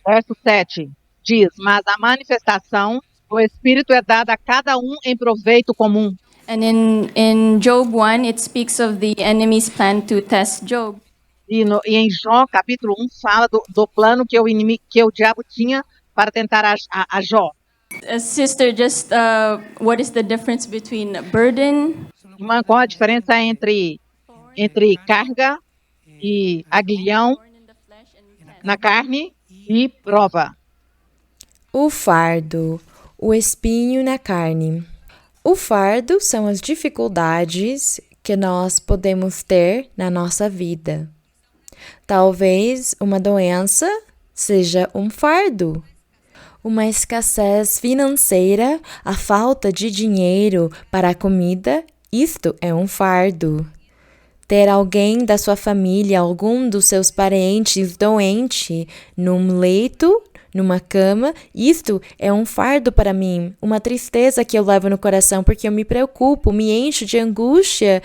verso 7, diz: mas a manifestação do Espírito é dada a cada um em proveito comum. And in Job 1, it speaks of the enemy's plan to test Job. E em Jó, capítulo 1, fala do plano que o diabo tinha para tentar a Jó. Sister, just what is the difference between burden? Irmã, qual a diferença entre carga e aguilhão na carne e prova? O fardo, o espinho na carne. O fardo são as dificuldades que nós podemos ter na nossa vida. Talvez uma doença seja um fardo. Uma escassez financeira, a falta de dinheiro para a comida, isto é um fardo. Ter alguém da sua família, algum dos seus parentes doente, num leito, numa cama, isto é um fardo para mim, uma tristeza que eu levo no coração porque eu me preocupo, me encho de angústia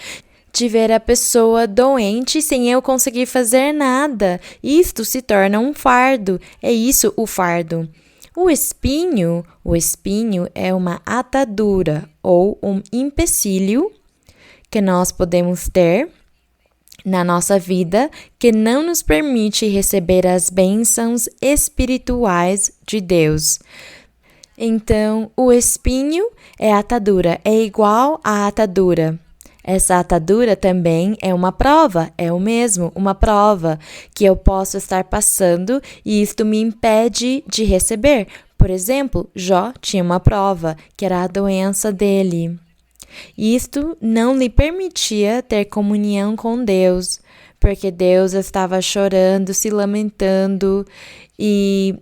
de ver a pessoa doente sem eu conseguir fazer nada. Isto se torna um fardo, é isso o fardo. O espinho é uma atadura ou um empecilho que nós podemos ter na nossa vida que não nos permite receber as bênçãos espirituais de Deus. Então, o espinho é atadura, é igual à atadura. Essa atadura também é uma prova, é o mesmo, uma prova que eu posso estar passando e isto me impede de receber. Por exemplo, Jó tinha uma prova, que era a doença dele. Isto não lhe permitia ter comunhão com Deus, porque Deus estava chorando, se lamentando e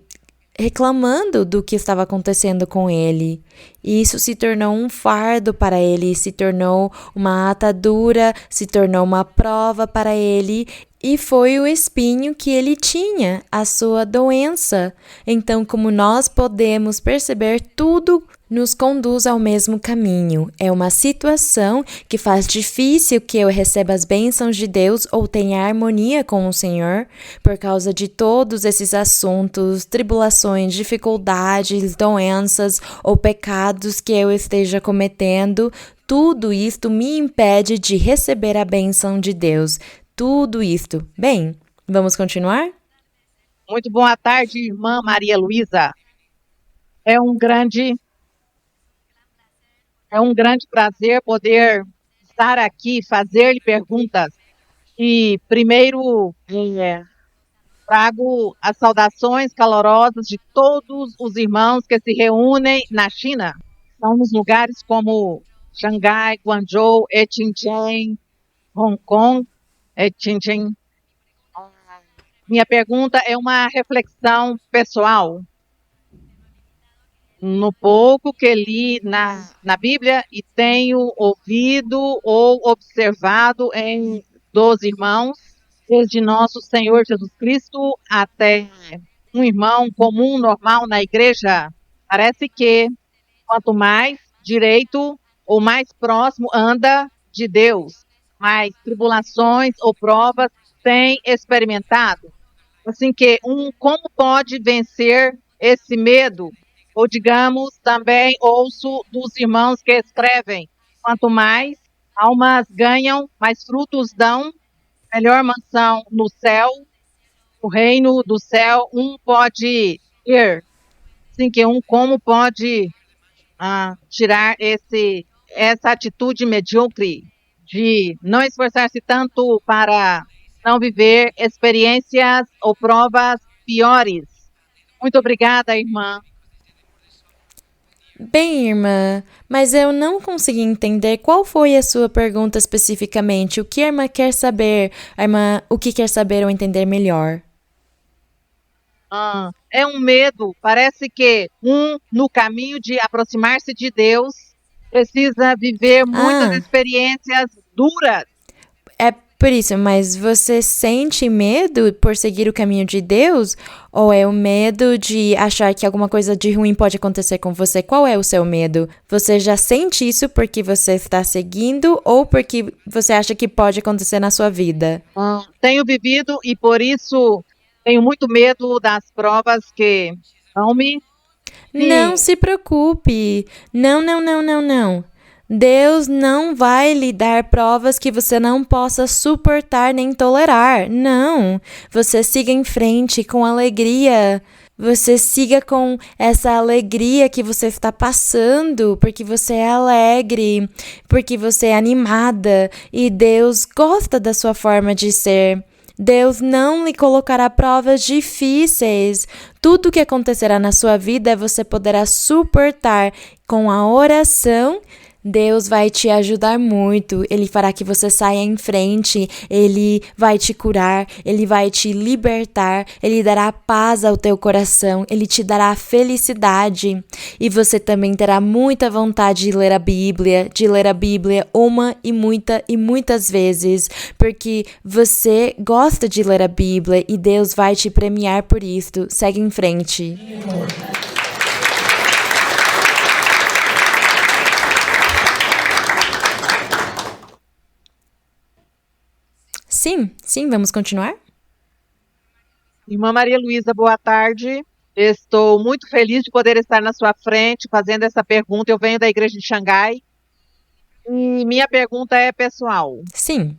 reclamando do que estava acontecendo com ele. E isso se tornou um fardo para ele, se tornou uma atadura, se tornou uma prova para ele. E foi o espinho que ele tinha, a sua doença. Então, como nós podemos perceber, tudo nos conduz ao mesmo caminho. É uma situação que faz difícil que eu receba as bênçãos de Deus ou tenha harmonia com o Senhor por causa de todos esses assuntos, tribulações, dificuldades, doenças ou pecados que eu esteja cometendo. Tudo isto me impede de receber a bênção de Deus. Tudo isto. Bem, vamos continuar? Muito boa tarde, irmã Maria Luísa. É um grande prazer poder estar aqui, fazer-lhe perguntas. E primeiro trago as saudações calorosas de todos os irmãos que se reúnem na China. São nos lugares como Xangai, Guangzhou, Etinchem, Hong Kong, Etinchem. Minha pergunta é uma reflexão pessoal. No pouco que li na Bíblia e tenho ouvido ou observado dos irmãos, desde nosso Senhor Jesus Cristo até um irmão comum, normal na igreja, parece que quanto mais direito ou mais próximo anda de Deus, mais tribulações ou provas tem experimentado. Assim que como pode vencer esse medo? Ou digamos, também ouço dos irmãos que escrevem, quanto mais almas ganham, mais frutos dão, melhor mansão no céu, o reino do céu, pode ir. Assim que como pode tirar essa atitude medíocre de não esforçar-se tanto para não viver experiências ou provas piores. Muito obrigada, irmã. Bem, irmã, mas eu não consegui entender qual foi a sua pergunta especificamente. O que a irmã quer saber? O que quer saber ou entender melhor? É um medo. Parece que no caminho de aproximar-se de Deus, precisa viver muitas experiências duras. É por isso, mas você sente medo por seguir o caminho de Deus? Ou é o medo de achar que alguma coisa de ruim pode acontecer com você? Qual é o seu medo? Você já sente isso porque você está seguindo ou porque você acha que pode acontecer na sua vida? Tenho vivido e por isso tenho muito medo das provas que vão me... Não se preocupe. Não. Deus não vai lhe dar provas que você não possa suportar nem tolerar. Não. Você siga em frente com alegria. Você siga com essa alegria que você está passando, porque você é alegre, porque você é animada e Deus gosta da sua forma de ser. Deus não lhe colocará provas difíceis. Tudo que acontecerá na sua vida você poderá suportar com a oração. Deus vai te ajudar muito, Ele fará que você saia em frente, Ele vai te curar, Ele vai te libertar, Ele dará paz ao teu coração, Ele te dará felicidade. E você também terá muita vontade de ler a Bíblia uma e muitas vezes, porque você gosta de ler a Bíblia e Deus vai te premiar por isto. Segue em frente. Sim, vamos continuar? Irmã Maria Luísa, boa tarde. Estou muito feliz de poder estar na sua frente fazendo essa pergunta. Eu venho da igreja de Xangai e minha pergunta é pessoal. Sim.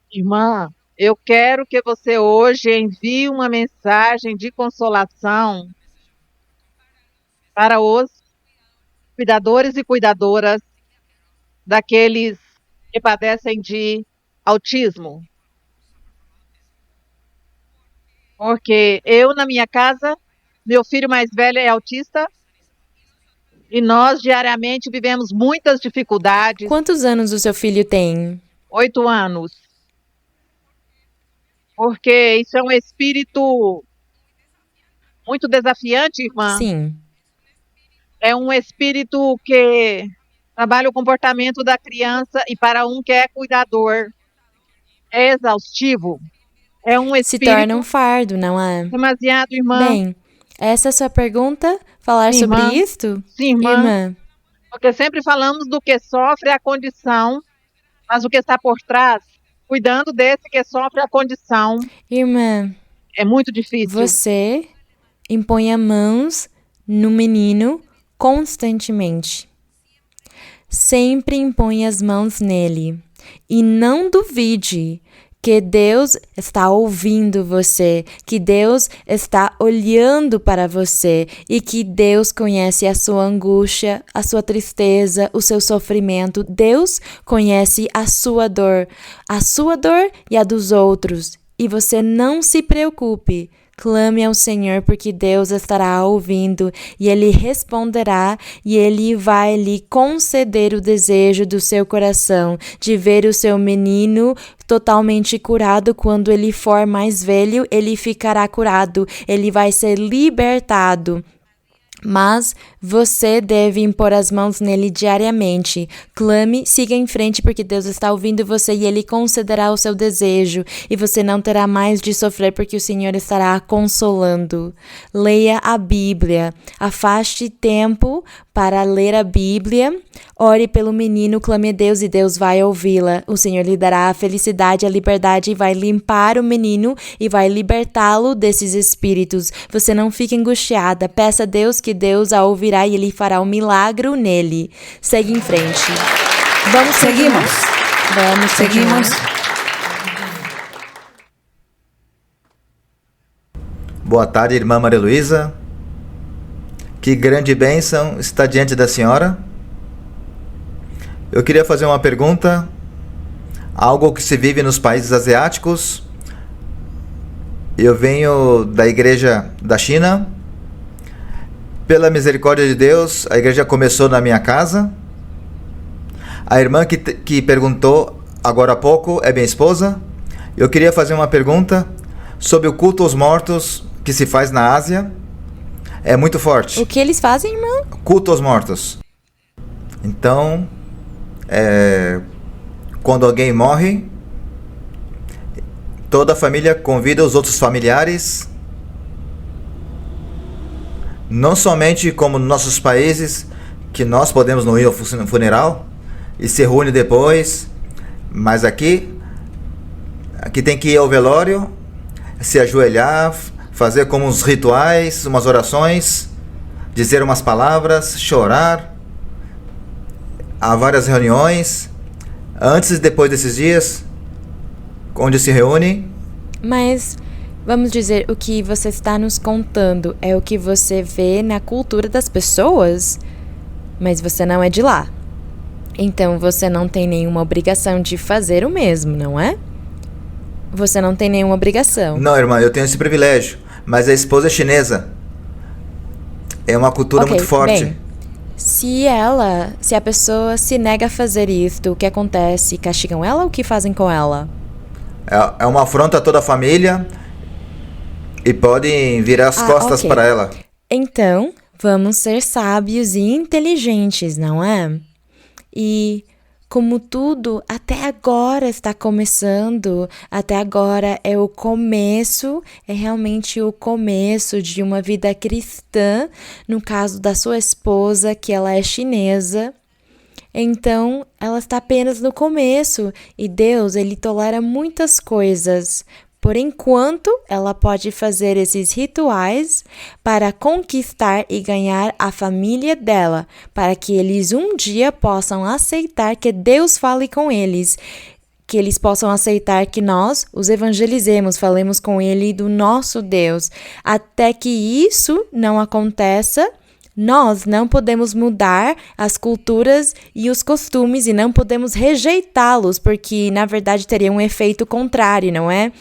Irmã, eu quero que você hoje envie uma mensagem de consolação para os cuidadores e cuidadoras daqueles que padecem de autismo. Porque eu, na minha casa, meu filho mais velho é autista e nós diariamente vivemos muitas dificuldades. Quantos anos o seu filho tem? 8 anos. Porque isso é um espírito muito desafiante, irmã. Sim. É um espírito que trabalha o comportamento da criança e para um que é cuidador, é exaustivo. É um Se torna um espírito fardo, não é? demasiado, irmã. Bem, essa é a sua pergunta? Falar Sim, sobre irmã. isto? Sim, irmã. Irmã, Porque sempre falamos do que sofre a condição, mas o que está por trás, cuidando desse que sofre a condição, irmã, é muito difícil. você impõe as mãos no menino constantemente. Sempre impõe as mãos nele. E não duvide que Deus está ouvindo você, que Deus está olhando para você e que Deus conhece a sua angústia, a sua tristeza, o seu sofrimento. Deus conhece a sua dor e a dos outros. E você não se preocupe. Clame ao Senhor, porque Deus estará ouvindo e Ele responderá e Ele vai lhe conceder o desejo do seu coração de ver o seu menino totalmente curado. Quando ele for mais velho, ele ficará curado, ele vai ser libertado. Mas você deve impor as mãos nele diariamente. Clame, siga em frente, porque Deus está ouvindo você e Ele concederá o seu desejo. E você não terá mais de sofrer, porque o Senhor estará consolando. Leia a Bíblia. Afaste tempo para ler a Bíblia. Ore pelo menino, clame a Deus e Deus vai ouvi-la. O Senhor lhe dará a felicidade, a liberdade e vai limpar o menino e vai libertá-lo desses espíritos. Você não fique angustiada. Peça a Deus que Deus a ouvirá e Ele fará um milagre nele. Segue em frente. Vamos seguir? Vamos seguimos. Boa tarde, irmã Maria Luísa. Que grande bênção está diante da senhora. Eu queria fazer uma pergunta. Algo que se vive nos países asiáticos. Eu venho da igreja da China. Pela misericórdia de Deus, a igreja começou na minha casa. A irmã que perguntou agora há pouco é minha esposa. Eu queria fazer uma pergunta sobre o culto aos mortos que se faz na Ásia. É muito forte. O que eles fazem, irmão? Culto aos mortos. Então, quando alguém morre, toda a família convida os outros familiares. Não somente como nos nossos países, que nós podemos não ir ao funeral e se reúne depois, mas aqui tem que ir ao velório, se ajoelhar, fazer como uns rituais, umas orações, dizer umas palavras, chorar. Há várias reuniões, antes e depois desses dias, onde se reúne. Mas vamos dizer, o que você está nos contando é o que você vê na cultura das pessoas, mas você não é de lá. Então você não tem nenhuma obrigação de fazer o mesmo, não é? Você não tem nenhuma obrigação. Não, irmã, eu tenho esse privilégio, mas a esposa é chinesa. É uma cultura muito forte. Bem, se a pessoa se nega a fazer isto, o que acontece? Castigam ela ou o que fazem com ela? É uma afronta a toda a família. E podem virar as costas para ela. Então, vamos ser sábios e inteligentes, não é? E como tudo até agora está começando, até agora é o começo, é realmente o começo de uma vida cristã, no caso da sua esposa, que ela é chinesa. Então, ela está apenas no começo e Deus, Ele tolera muitas coisas. Por enquanto, ela pode fazer esses rituais para conquistar e ganhar a família dela, para que eles um dia possam aceitar que Deus fale com eles, que eles possam aceitar que nós os evangelizemos, falemos com Ele do nosso Deus. Até que isso não aconteça, nós não podemos mudar as culturas e os costumes e não podemos rejeitá-los, porque na verdade teria um efeito contrário, não é?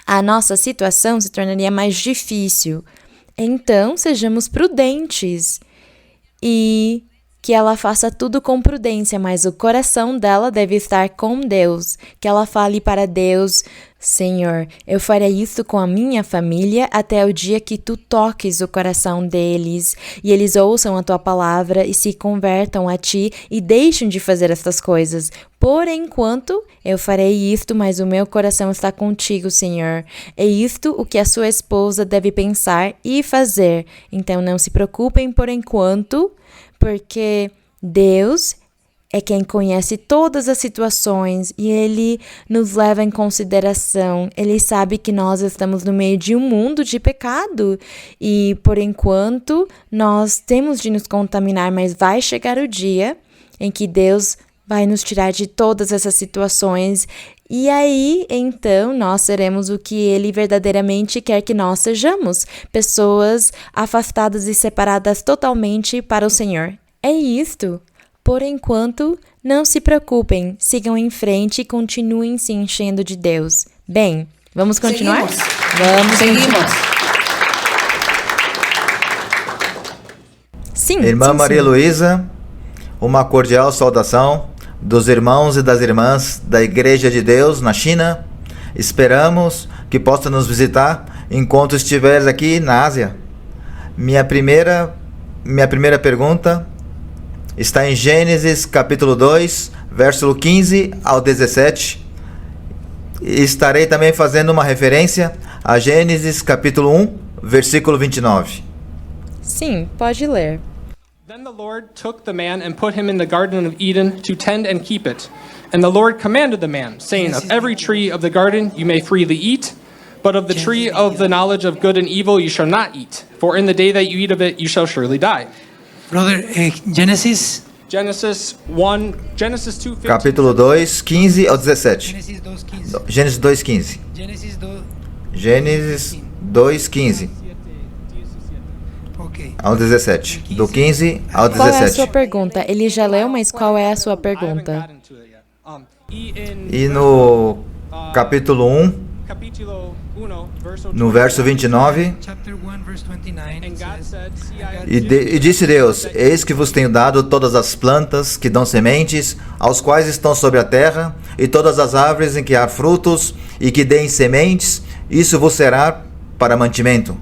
A nossa situação se tornaria mais difícil. Então, sejamos prudentes e que ela faça tudo com prudência, mas o coração dela deve estar com Deus. Que ela fale para Deus: Senhor, eu farei isso com a minha família até o dia que tu toques o coração deles e eles ouçam a tua palavra e se convertam a ti e deixem de fazer estas coisas. Por enquanto, eu farei isto, mas o meu coração está contigo, Senhor. É isto o que a sua esposa deve pensar e fazer. Então, não se preocupem por enquanto, porque Deus é quem conhece todas as situações e Ele nos leva em consideração. Ele sabe que nós estamos no meio de um mundo de pecado e, por enquanto, nós temos de nos contaminar, mas vai chegar o dia em que Deus vai nos tirar de todas essas situações e aí, então, nós seremos o que Ele verdadeiramente quer que nós sejamos, pessoas afastadas e separadas totalmente para o Senhor. É isto. Por enquanto, não se preocupem, sigam em frente e continuem se enchendo de Deus. Bem, vamos continuar? Seguimos. Sim. Irmã Maria Luísa, uma cordial saudação dos irmãos e das irmãs da Igreja de Deus na China. Esperamos que possa nos visitar enquanto estiveres aqui na Ásia. Minha primeira pergunta está em Gênesis capítulo 2, versículo 15 ao 17. Estarei também fazendo uma referência a Gênesis capítulo 1, versículo 29. Sim, pode ler. Then the Lord took the man and put him in the Garden of Eden to tend and keep it. And the Lord commanded the man, saying, Of every tree of the garden you may freely eat, but of the tree of the knowledge of good and evil you shall not eat. For in the day that you eat of it you shall surely die. Brother, Genesis 2:15. Capítulo 2, 15 ao 17. Gênesis 2:15. Gênesis 2:15. Gênesis 2:15 ao 17. Do 15 ao 17. Qual é a sua pergunta? Ele já leu, mas qual é a sua pergunta? E no capítulo 1, no verso 29, Chapter 1, verse 29, says, e disse Deus: Eis que vos tenho dado todas as plantas que dão sementes, aos quais estão sobre a terra, e todas as árvores em que há frutos, e que deem sementes, isso vos será para mantimento.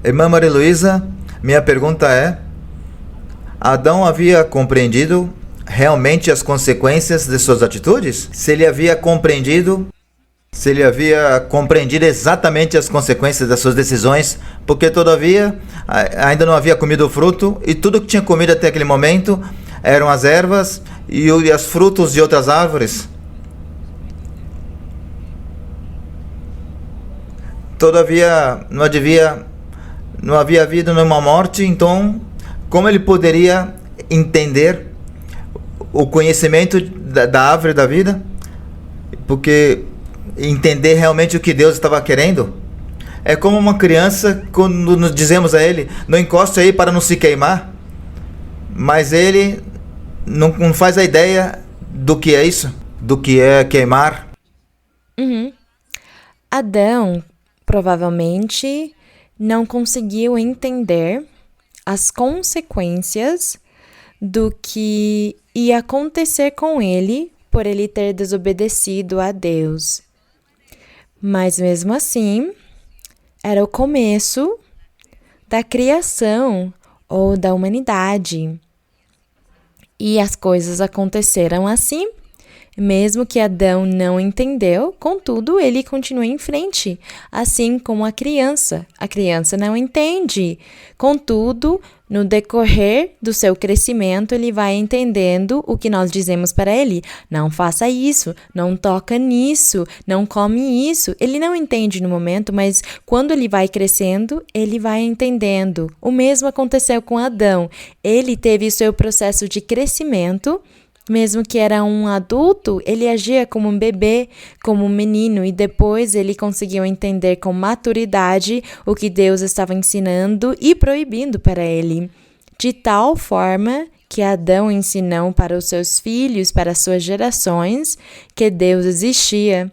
Irmã Maria Luísa, minha pergunta é: Adão havia compreendido realmente as consequências de suas atitudes? Se ele havia compreendido exatamente as consequências das suas decisões, porque todavia ainda não havia comido o fruto, e tudo que tinha comido até aquele momento eram as ervas e os frutos de outras árvores. Todavia não havia havido nenhuma morte, então como ele poderia entender o conhecimento da árvore da vida? Porque entender realmente o que Deus estava querendo? É como uma criança, quando nos dizemos a ele: não encoste aí para não se queimar, mas ele não faz a ideia do que é isso, do que é queimar. Adão provavelmente não conseguiu entender as consequências do que ia acontecer com ele por ele ter desobedecido a Deus. Mas mesmo assim, era o começo da criação ou da humanidade. E as coisas aconteceram assim, mesmo que Adão não entendeu, contudo, ele continua em frente, assim como a criança. A criança não entende, contudo, no decorrer do seu crescimento, ele vai entendendo o que nós dizemos para ele. Não faça isso, não toca nisso, não come isso. Ele não entende no momento, mas quando ele vai crescendo, ele vai entendendo. O mesmo aconteceu com Adão. Ele teve o seu processo de crescimento. Mesmo que era um adulto, ele agia como um bebê, como um menino, e depois ele conseguiu entender com maturidade o que Deus estava ensinando e proibindo para ele. De tal forma que Adão ensinou para os seus filhos, para as suas gerações, que Deus existia,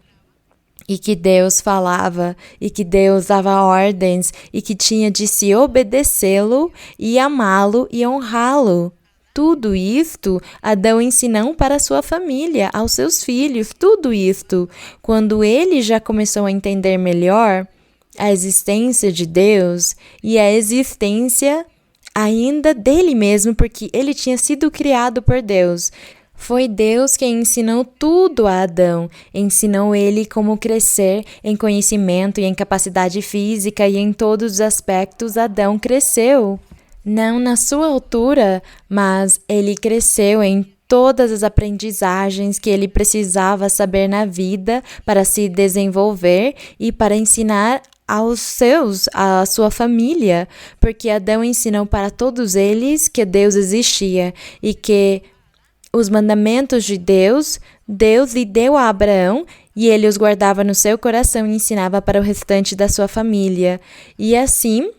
e que Deus falava, e que Deus dava ordens, e que tinha de se obedecê-lo, e amá-lo e honrá-lo. Tudo isto Adão ensinou para sua família, aos seus filhos, tudo isto. Quando ele já começou a entender melhor a existência de Deus e a existência ainda dele mesmo, porque ele tinha sido criado por Deus. Foi Deus quem ensinou tudo a Adão, ensinou ele como crescer em conhecimento e em capacidade física e em todos os aspectos Adão cresceu. Não na sua altura, mas ele cresceu em todas as aprendizagens que ele precisava saber na vida para se desenvolver e para ensinar a sua família, porque Adão ensinou para todos eles que Deus existia e que os mandamentos de Deus lhe deu a Abraão e ele os guardava no seu coração e ensinava para o restante da sua família. E assim,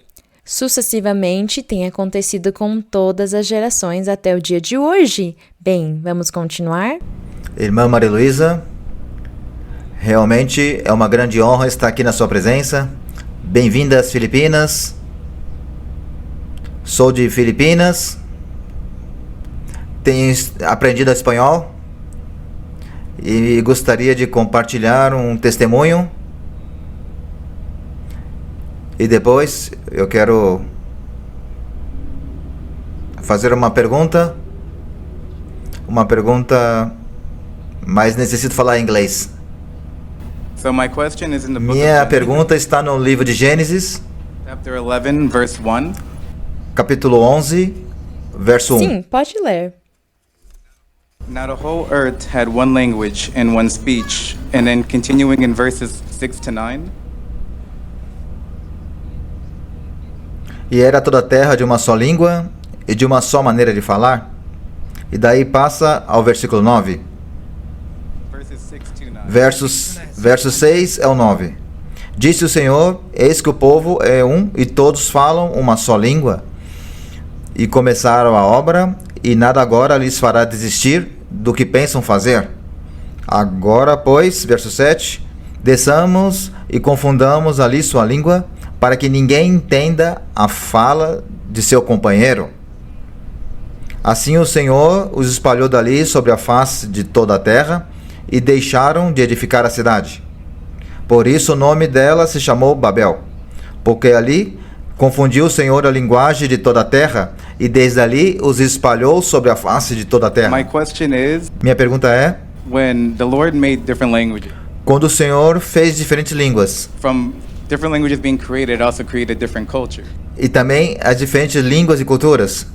sucessivamente, tem acontecido com todas as gerações até o dia de hoje. Bem, vamos continuar? Irmã Maria Luísa, realmente é uma grande honra estar aqui na sua presença. Bem-vinda às Filipinas. Sou de Filipinas. Tenho aprendido espanhol e gostaria de compartilhar um testemunho. E depois eu quero fazer uma pergunta, mas necessito falar inglês. So my question is in the book Minha of pergunta está no livro de Gênesis, chapter 11, verse 1. capítulo 11, verso 1. Sim, pode ler. Now the whole earth had one language and one speech. And then continuing in verses 6 to 9. E era toda a terra de uma só língua e de uma só maneira de falar. E daí passa ao versículo 9. Verso 6 é o 9. Disse o Senhor, eis que o povo é um e todos falam uma só língua. E começaram a obra, e nada agora lhes fará desistir do que pensam fazer. Agora, pois, verso 7, desçamos e confundamos ali sua língua, para que ninguém entenda a fala de seu companheiro. Assim o Senhor os espalhou dali sobre a face de toda a terra, e deixaram de edificar a cidade. Por isso o nome dela se chamou Babel, porque ali confundiu o Senhor a linguagem de toda a terra, e desde ali os espalhou sobre a face de toda a terra. My question is, Minha pergunta é, when the Lord made different languages, quando o Senhor fez diferentes línguas, from different languages being created, also created different culture. e também as diferentes línguas e culturas,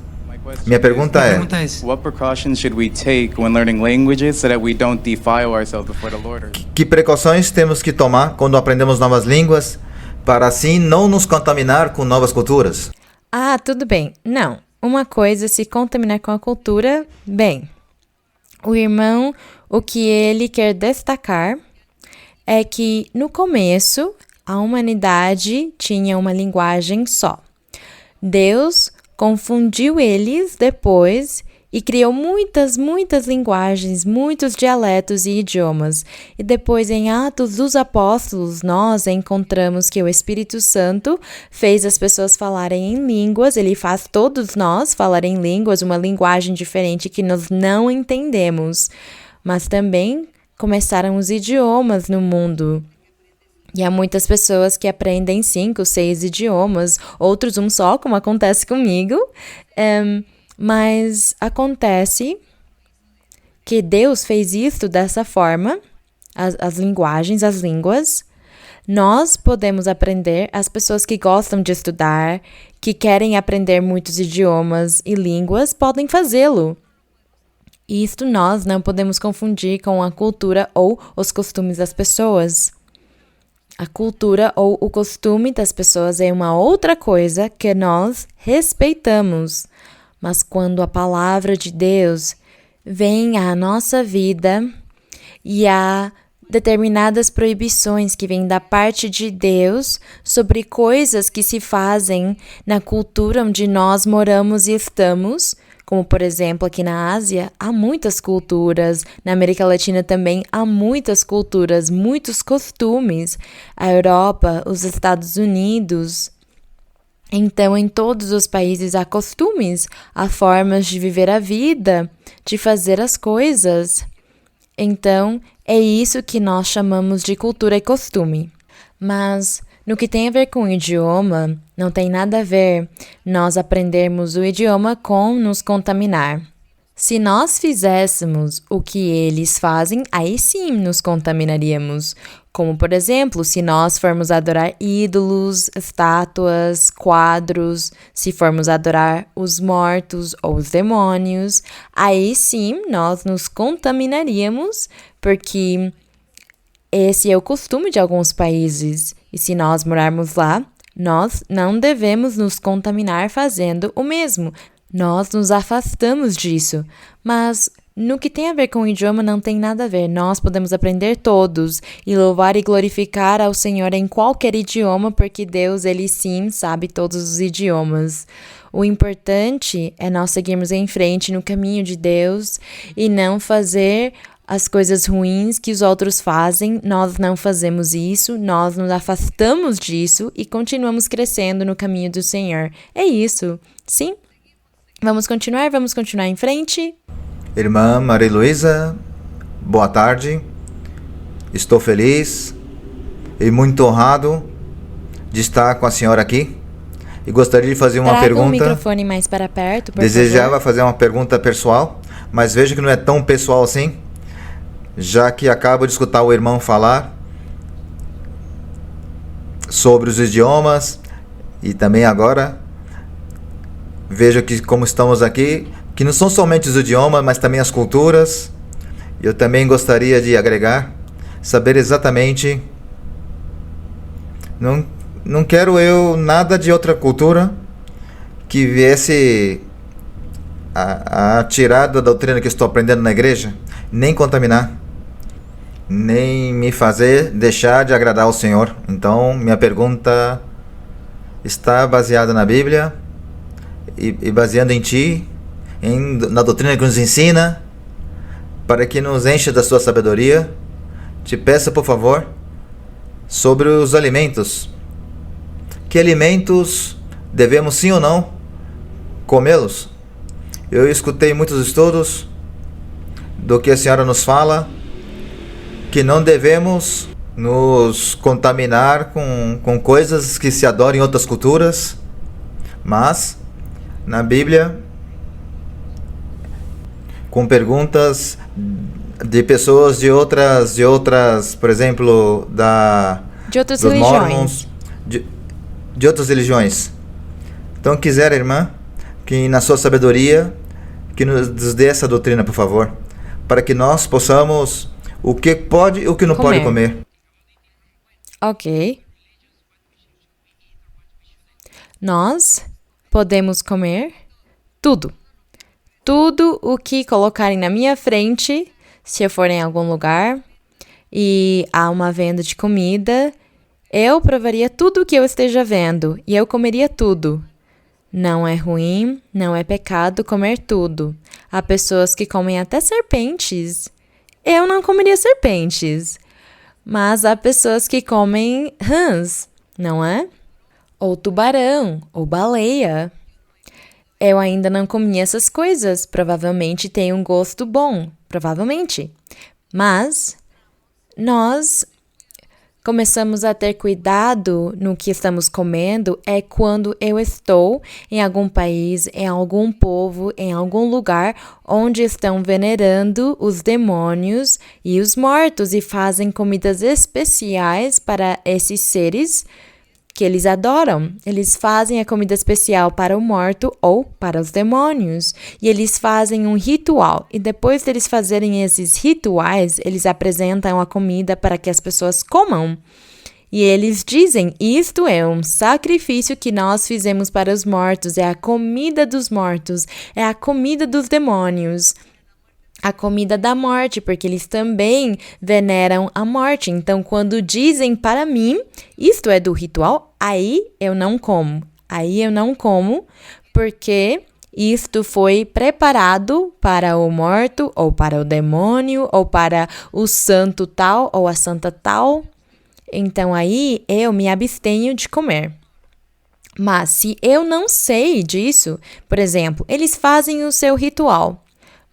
minha pergunta é, What precautions should we take when learning languages so that we don't defile ourselves before the Lord? que precauções temos que tomar quando aprendemos novas línguas, para assim não nos contaminar com novas culturas? Ah, tudo bem. Não. Uma coisa é se contaminar com a cultura. Bem, o irmão, o que ele quer destacar é que no começo a humanidade tinha uma linguagem só. Deus confundiu eles depois e criou muitas linguagens, muitos dialetos e idiomas. E depois, em Atos dos Apóstolos, nós encontramos que o Espírito Santo fez as pessoas falarem em línguas, ele faz todos nós falar em línguas, uma linguagem diferente que nós não entendemos. Mas também começaram os idiomas no mundo. E há muitas pessoas que aprendem 5, 6 idiomas, outros um só, como acontece comigo. Mas acontece que Deus fez isso dessa forma, as linguagens, as línguas. Nós podemos aprender, as pessoas que gostam de estudar, que querem aprender muitos idiomas e línguas, podem fazê-lo. E isto nós não podemos confundir com a cultura ou os costumes das pessoas. A cultura ou o costume das pessoas é uma outra coisa que nós respeitamos. Mas quando a palavra de Deus vem à nossa vida e há determinadas proibições que vêm da parte de Deus sobre coisas que se fazem na cultura onde nós moramos e estamos, como por exemplo aqui na Ásia, há muitas culturas, na América Latina também há muitas culturas, muitos costumes, a Europa, os Estados Unidos, Então, em todos os países há costumes, há formas de viver a vida, de fazer as coisas. Então, é isso que nós chamamos de cultura e costume. Mas, no que tem a ver com o idioma, não tem nada a ver nós aprendermos o idioma com nos contaminar. Se nós fizéssemos o que eles fazem, aí sim nos contaminaríamos. Como, por exemplo, se nós formos adorar ídolos, estátuas, quadros, se formos adorar os mortos ou os demônios, aí sim nós nos contaminaríamos, porque esse é o costume de alguns países. E se nós morarmos lá, nós não devemos nos contaminar fazendo o mesmo. Nós nos afastamos disso, mas no que tem a ver com o idioma não tem nada a ver. Nós podemos aprender todos e louvar e glorificar ao Senhor em qualquer idioma, porque Deus, Ele sim, sabe todos os idiomas. O importante é nós seguirmos em frente no caminho de Deus e não fazer as coisas ruins que os outros fazem. Nós não fazemos isso, nós nos afastamos disso e continuamos crescendo no caminho do Senhor. É isso, sim? Vamos continuar em frente. Irmã Maria Luísa, boa tarde. Estou feliz e muito honrado de estar com a senhora aqui. E gostaria de fazer uma pergunta. Traga o microfone mais para perto, por Desejava favor. fazer uma pergunta pessoal, mas vejo que não é tão pessoal assim, já que acabo de escutar o irmão falar sobre os idiomas e também agora vejo que, como estamos aqui, que não são somente os idiomas, mas também as culturas. Eu também gostaria de agregar, saber exatamente. Não quero eu nada de outra cultura que viesse a tirar da doutrina que estou aprendendo na igreja, nem contaminar, nem me fazer deixar de agradar ao Senhor. Então, minha pergunta está baseada na Bíblia e baseando em Ti, na doutrina que nos ensina, para que nos encha da Sua sabedoria. Te peço, por favor, sobre os alimentos. Que alimentos devemos, sim ou não, comê-los? Eu escutei muitos estudos do que a senhora nos fala, que não devemos nos contaminar com coisas que se adoram em outras culturas, mas na Bíblia, com perguntas de pessoas de outras, por exemplo, de outras dos religiões. Mormons, de outras religiões. Então, quiser, irmã, que na sua sabedoria, que nos dê essa doutrina, por favor, para que nós possamos o que pode e o que não pode comer. Ok. Nós podemos comer tudo. Tudo o que colocarem na minha frente, se eu for em algum lugar e há uma venda de comida, eu provaria tudo o que eu esteja vendo e eu comeria tudo. Não é ruim, não é pecado comer tudo. Há pessoas que comem até serpentes. Eu não comeria serpentes. Mas há pessoas que comem rãs, não é? Ou tubarão, ou baleia. Eu ainda não comi essas coisas. Provavelmente tem um gosto bom. Provavelmente. Mas nós começamos a ter cuidado no que estamos comendo é quando eu estou em algum país, em algum povo, em algum lugar onde estão venerando os demônios e os mortos e fazem comidas especiais para esses seres que eles adoram. Eles fazem a comida especial para o morto ou para os demônios. E eles fazem um ritual. E depois deles fazerem esses rituais, eles apresentam a comida para que as pessoas comam. E eles dizem, isto é um sacrifício que nós fizemos para os mortos. É a comida dos mortos. É a comida dos demônios. A comida da morte, porque eles também veneram a morte. Então, quando dizem para mim, isto é do ritual, aí eu não como. Aí eu não como, porque isto foi preparado para o morto, ou para o demônio, ou para o santo tal, ou a santa tal. Então, aí eu me abstenho de comer. Mas se eu não sei disso, por exemplo, eles fazem o seu ritual.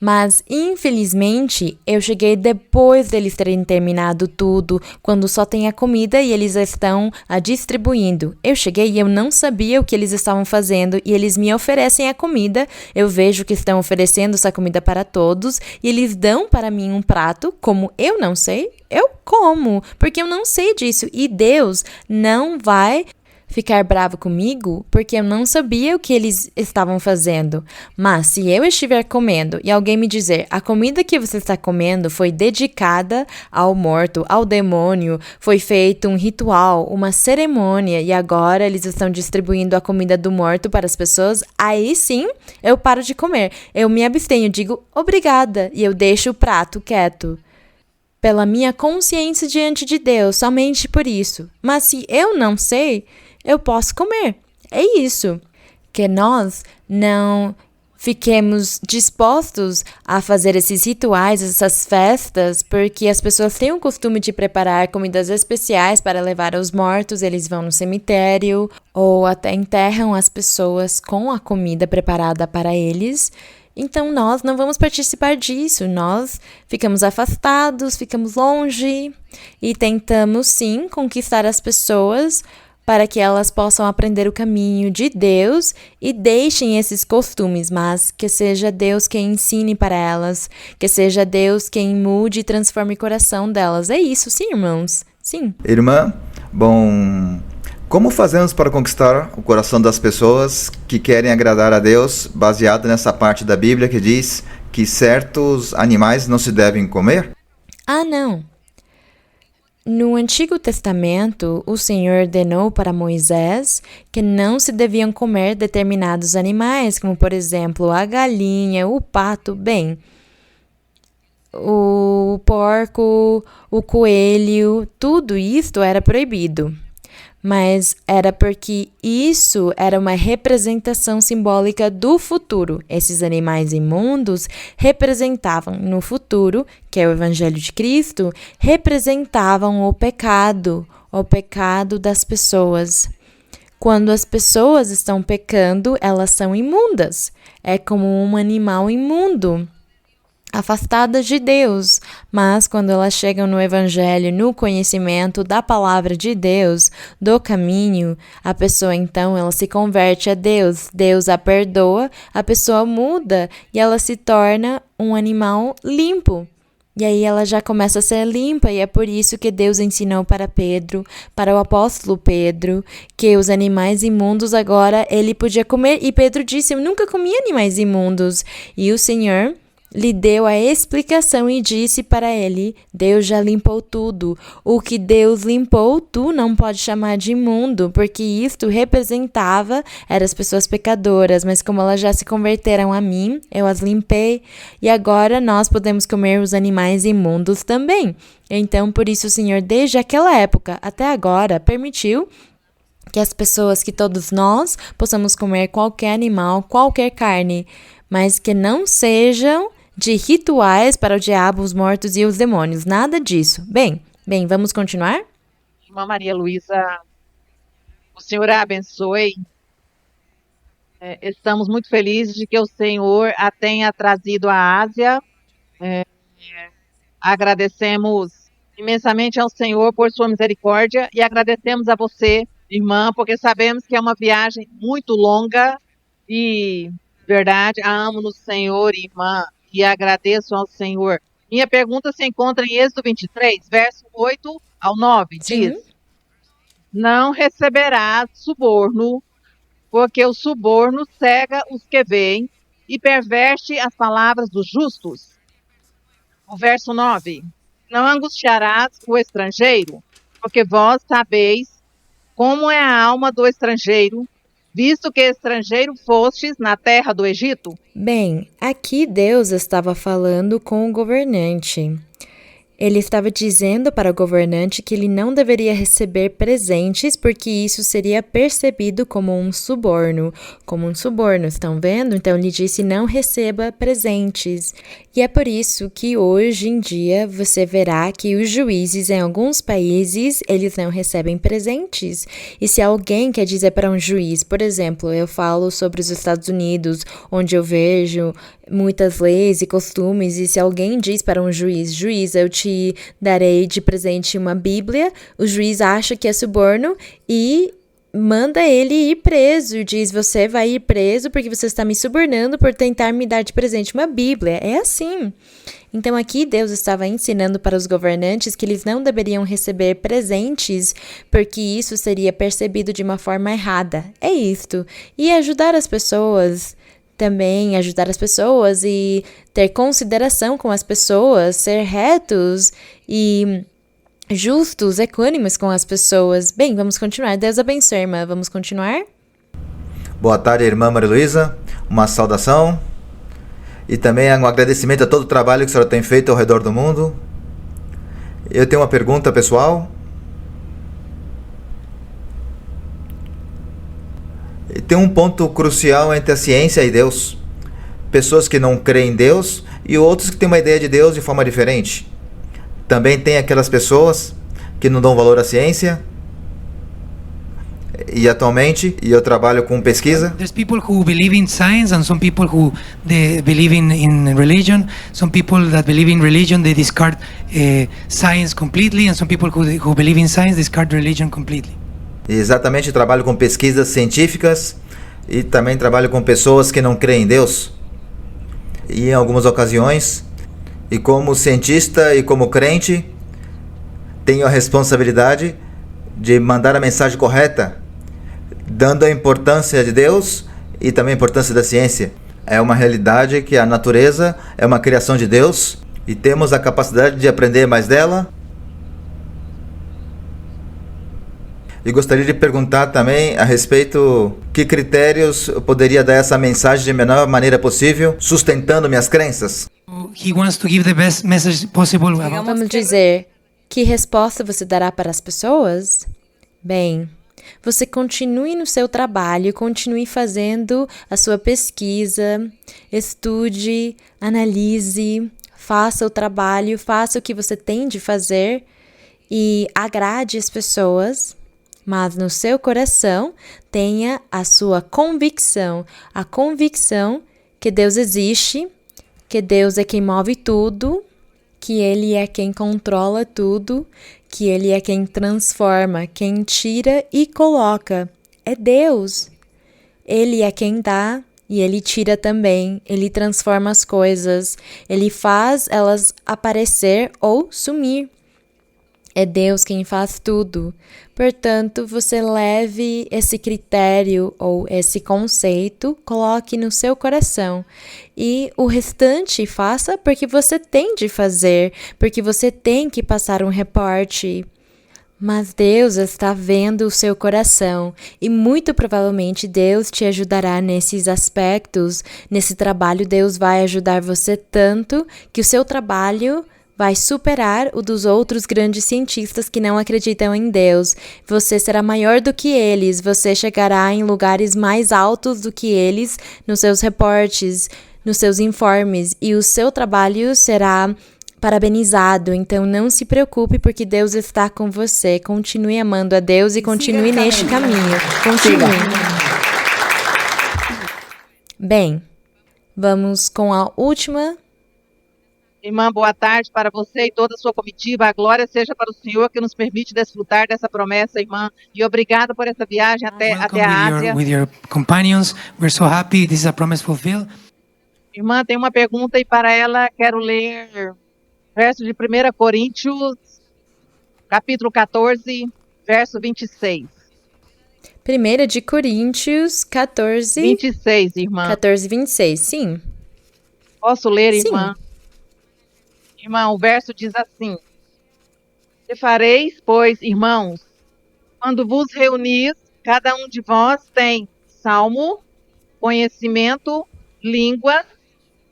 Mas, infelizmente, eu cheguei depois deles terem terminado tudo, quando só tem a comida e eles estão a distribuindo. Eu cheguei e eu não sabia o que eles estavam fazendo e eles me oferecem a comida. Eu vejo que estão oferecendo essa comida para todos e eles dão para mim um prato, como eu não sei, eu como, porque eu não sei disso. E Deus não vai ficar bravo comigo porque eu não sabia o que eles estavam fazendo. Mas se eu estiver comendo e alguém me dizer a comida que você está comendo foi dedicada ao morto, ao demônio, foi feito um ritual, uma cerimônia e agora eles estão distribuindo a comida do morto para as pessoas, aí sim eu paro de comer. Eu me abstenho, digo obrigada e eu deixo o prato quieto. Pela minha consciência diante de Deus, somente por isso. Mas se eu não sei, eu posso comer. É isso. Que nós não fiquemos dispostos a fazer esses rituais, essas festas, porque as pessoas têm o costume de preparar comidas especiais para levar aos mortos, eles vão no cemitério ou até enterram as pessoas com a comida preparada para eles. Então, nós não vamos participar disso, nós ficamos afastados, ficamos longe e tentamos, sim, conquistar as pessoas para que elas possam aprender o caminho de Deus e deixem esses costumes, mas que seja Deus quem ensine para elas, que seja Deus quem mude e transforme o coração delas. É isso, sim, irmãos, sim. Irmã, bom, como fazemos para conquistar o coração das pessoas que querem agradar a Deus, baseado nessa parte da Bíblia que diz que certos animais não se devem comer? Ah, não. No Antigo Testamento, o Senhor ordenou para Moisés que não se deviam comer determinados animais, como, por exemplo, a galinha, o pato, bem, o porco, o coelho, tudo isto era proibido. Mas era porque isso era uma representação simbólica do futuro. Esses animais imundos representavam no futuro, que é o Evangelho de Cristo, representavam o pecado das pessoas. Quando as pessoas estão pecando, elas são imundas. É como um animal imundo, afastadas de Deus, mas quando elas chegam no Evangelho, no conhecimento da palavra de Deus, do caminho, a pessoa então ela se converte a Deus, Deus a perdoa, a pessoa muda e ela se torna um animal limpo. E aí ela já começa a ser limpa e é por isso que Deus ensinou para Pedro, para o apóstolo Pedro, que os animais imundos agora ele podia comer. E Pedro disse, eu nunca comi animais imundos. E o Senhor lhe deu a explicação e disse para ele, Deus já limpou tudo. O que Deus limpou, tu não pode chamar de imundo, porque isto representava, eram as pessoas pecadoras, mas como elas já se converteram a mim, eu as limpei, e agora nós podemos comer os animais imundos também. Então, por isso o Senhor, desde aquela época até agora, permitiu que as pessoas, que todos nós, possamos comer qualquer animal, qualquer carne, mas que não sejam de rituais para o diabo, os mortos e os demônios. Nada disso. Bem, vamos continuar? Irmã Maria Luísa, o Senhor a abençoe. Estamos muito felizes de que o Senhor a tenha trazido à Ásia. Agradecemos imensamente ao Senhor por sua misericórdia e agradecemos a você, irmã, porque sabemos que é uma viagem muito longa e, verdade, amo no Senhor, irmã, e agradeço ao Senhor. Minha pergunta se encontra em Êxodo 23, verso 8 ao 9, diz, não receberás suborno, porque o suborno cega os que veem e perverte as palavras dos justos. O verso 9, não angustiarás o estrangeiro, porque vós sabeis como é a alma do estrangeiro, visto que estrangeiro fostes na terra do Egito? Bem, aqui Deus estava falando com o governante. Ele estava dizendo para o governante que ele não deveria receber presentes porque isso seria percebido como um suborno. Estão vendo? Então ele disse: não receba presentes. E é por isso que hoje em dia você verá que os juízes em alguns países, eles não recebem presentes. E se alguém quer dizer para um juiz, por exemplo, eu falo sobre os Estados Unidos, onde eu vejo muitas leis e costumes, e se alguém diz para um juiz: juiz, eu te darei de presente uma Bíblia, o juiz acha que é suborno e manda ele ir preso, e diz: você vai ir preso porque você está me subornando por tentar me dar de presente uma Bíblia. É assim. Então aqui Deus estava ensinando para os governantes que eles não deveriam receber presentes porque isso seria percebido de uma forma errada. É isto. E ajudar as pessoas também, ajudar as pessoas e ter consideração com as pessoas, ser retos e justos, equânimes com as pessoas. Bem, vamos continuar. Deus abençoe, irmã. Vamos continuar? Boa tarde, irmã Maria Luísa. Uma saudação. E também um agradecimento a todo o trabalho que a senhora tem feito ao redor do mundo. Eu tenho uma pergunta pessoal. E tem um ponto crucial entre a ciência e Deus. Pessoas que não creem em Deus e outros que têm uma ideia de Deus de forma diferente. Também tem aquelas pessoas que não dão valor à ciência. E atualmente, eu trabalho com pesquisa. There's people who believe in science and some people who they believe in religion. Some people that believe in religion, they discard science completely, and some people who believe in science discard religion completely. Exatamente, trabalho com pesquisas científicas e também trabalho com pessoas que não creem em Deus. E em algumas ocasiões, e como cientista e como crente, tenho a responsabilidade de mandar a mensagem correta, dando a importância de Deus e também a importância da ciência. É uma realidade que a natureza é uma criação de Deus e temos a capacidade de aprender mais dela. E gostaria de perguntar também a respeito que critérios eu poderia dar essa mensagem de melhor maneira possível, sustentando minhas crenças. He wants to give the best message possible about... Vamos dizer, que resposta você dará para as pessoas? Bem, você continue no seu trabalho, continue fazendo a sua pesquisa, estude, analise, faça o trabalho, faça o que você tem de fazer e agrade as pessoas. Mas no seu coração tenha a sua convicção, a convicção que Deus existe, que Deus é quem move tudo, que Ele é quem controla tudo, que Ele é quem transforma, quem tira e coloca. É Deus. Ele é quem dá e Ele tira também. Ele transforma as coisas. Ele faz elas aparecer ou sumir. É Deus quem faz tudo. Portanto, você leve esse critério ou esse conceito, coloque no seu coração. E o restante faça porque você tem de fazer, porque você tem que passar um reporte. Mas Deus está vendo o seu coração e muito provavelmente Deus te ajudará nesses aspectos. Nesse trabalho, Deus vai ajudar você tanto que o seu trabalho vai superar o dos outros grandes cientistas que não acreditam em Deus. Você será maior do que eles, você chegará em lugares mais altos do que eles nos seus reportes, nos seus informes, e o seu trabalho será parabenizado. Então não se preocupe porque Deus está com você. Continue amando a Deus e continue neste caminho. Continue. Bem, vamos com a última. Irmã, boa tarde para você e toda a sua comitiva. A glória seja para o Senhor que nos permite desfrutar dessa promessa, irmã. E obrigada por essa viagem até a Ásia. With your companions, we're so happy this is a promise fulfilled. Irmã, tem uma pergunta e para ela quero ler verso de 1 Coríntios, capítulo 14, verso 26. 1 de Coríntios 14... 26, irmã. 14, 26, sim. Posso ler, sim. Irmã? Irmão, o verso diz assim: que fareis, pois, irmãos, quando vos reunis, cada um de vós tem salmo, conhecimento, línguas,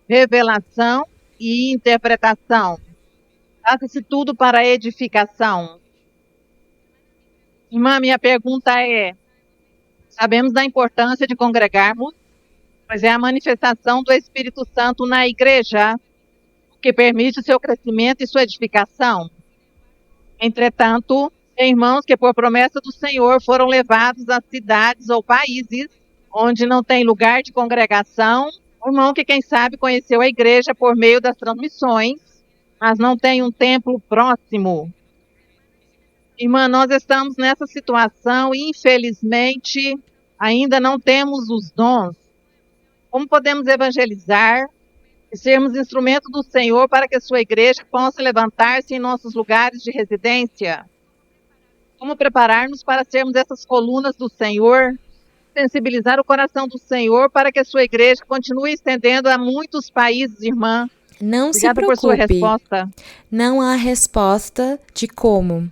revelação e interpretação. Faça-se tudo para a edificação. Irmã, minha pergunta é: sabemos da importância de congregarmos, pois é a manifestação do Espírito Santo na igreja que permite o seu crescimento e sua edificação. Entretanto, tem irmãos que, por promessa do Senhor, foram levados a cidades ou países onde não tem lugar de congregação. O irmão que, quem sabe, conheceu a igreja por meio das transmissões, mas não tem um templo próximo. Irmã, nós estamos nessa situação e, infelizmente, ainda não temos os dons. Como podemos evangelizar e sermos instrumento do Senhor para que a sua igreja possa levantar-se em nossos lugares de residência? Como preparar-nos para sermos essas colunas do Senhor? Sensibilizar o coração do Senhor para que a sua igreja continue estendendo a muitos países, irmã. Não se Obrigada por sua preocupe. resposta. Não há resposta de como.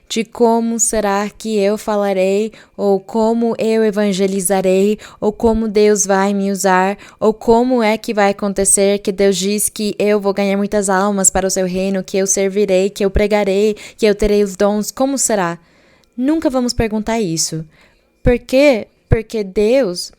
De como será que eu falarei, ou como eu evangelizarei, ou como Deus vai me usar, ou como é que vai acontecer que Deus diz que eu vou ganhar muitas almas para o seu reino, que eu servirei, que eu pregarei, que eu terei os dons. Como será? Nunca vamos perguntar isso. Por quê? Porque Deus...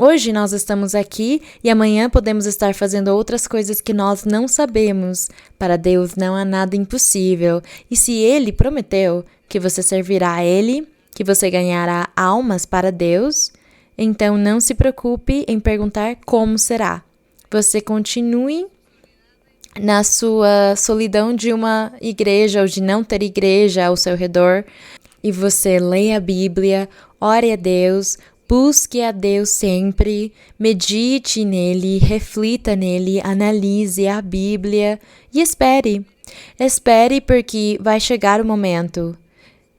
Hoje nós estamos aqui e amanhã podemos estar fazendo outras coisas que nós não sabemos. Para Deus não há nada impossível. E se Ele prometeu que você servirá a Ele, que você ganhará almas para Deus, então não se preocupe em perguntar como será. Você continue na sua solidão de uma igreja ou de não ter igreja ao seu redor e você leia a Bíblia, ore a Deus, busque a Deus sempre, medite nele, reflita nele, analise a Bíblia e espere. Espere porque vai chegar o momento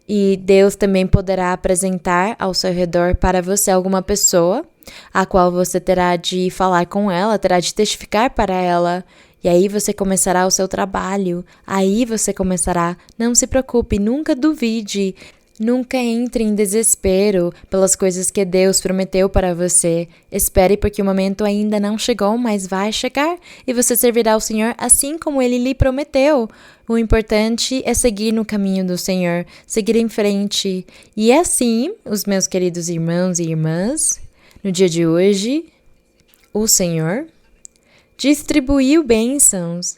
e Deus também poderá apresentar ao seu redor para você alguma pessoa a qual você terá de falar com ela, terá de testificar para ela. E aí você começará o seu trabalho, aí você começará. Não se preocupe, nunca duvide. Nunca entre em desespero pelas coisas que Deus prometeu para você. Espere porque o momento ainda não chegou, mas vai chegar e você servirá ao Senhor assim como Ele lhe prometeu. O importante é seguir no caminho do Senhor, seguir em frente. E assim, os meus queridos irmãos e irmãs, no dia de hoje, o Senhor distribuiu bênçãos.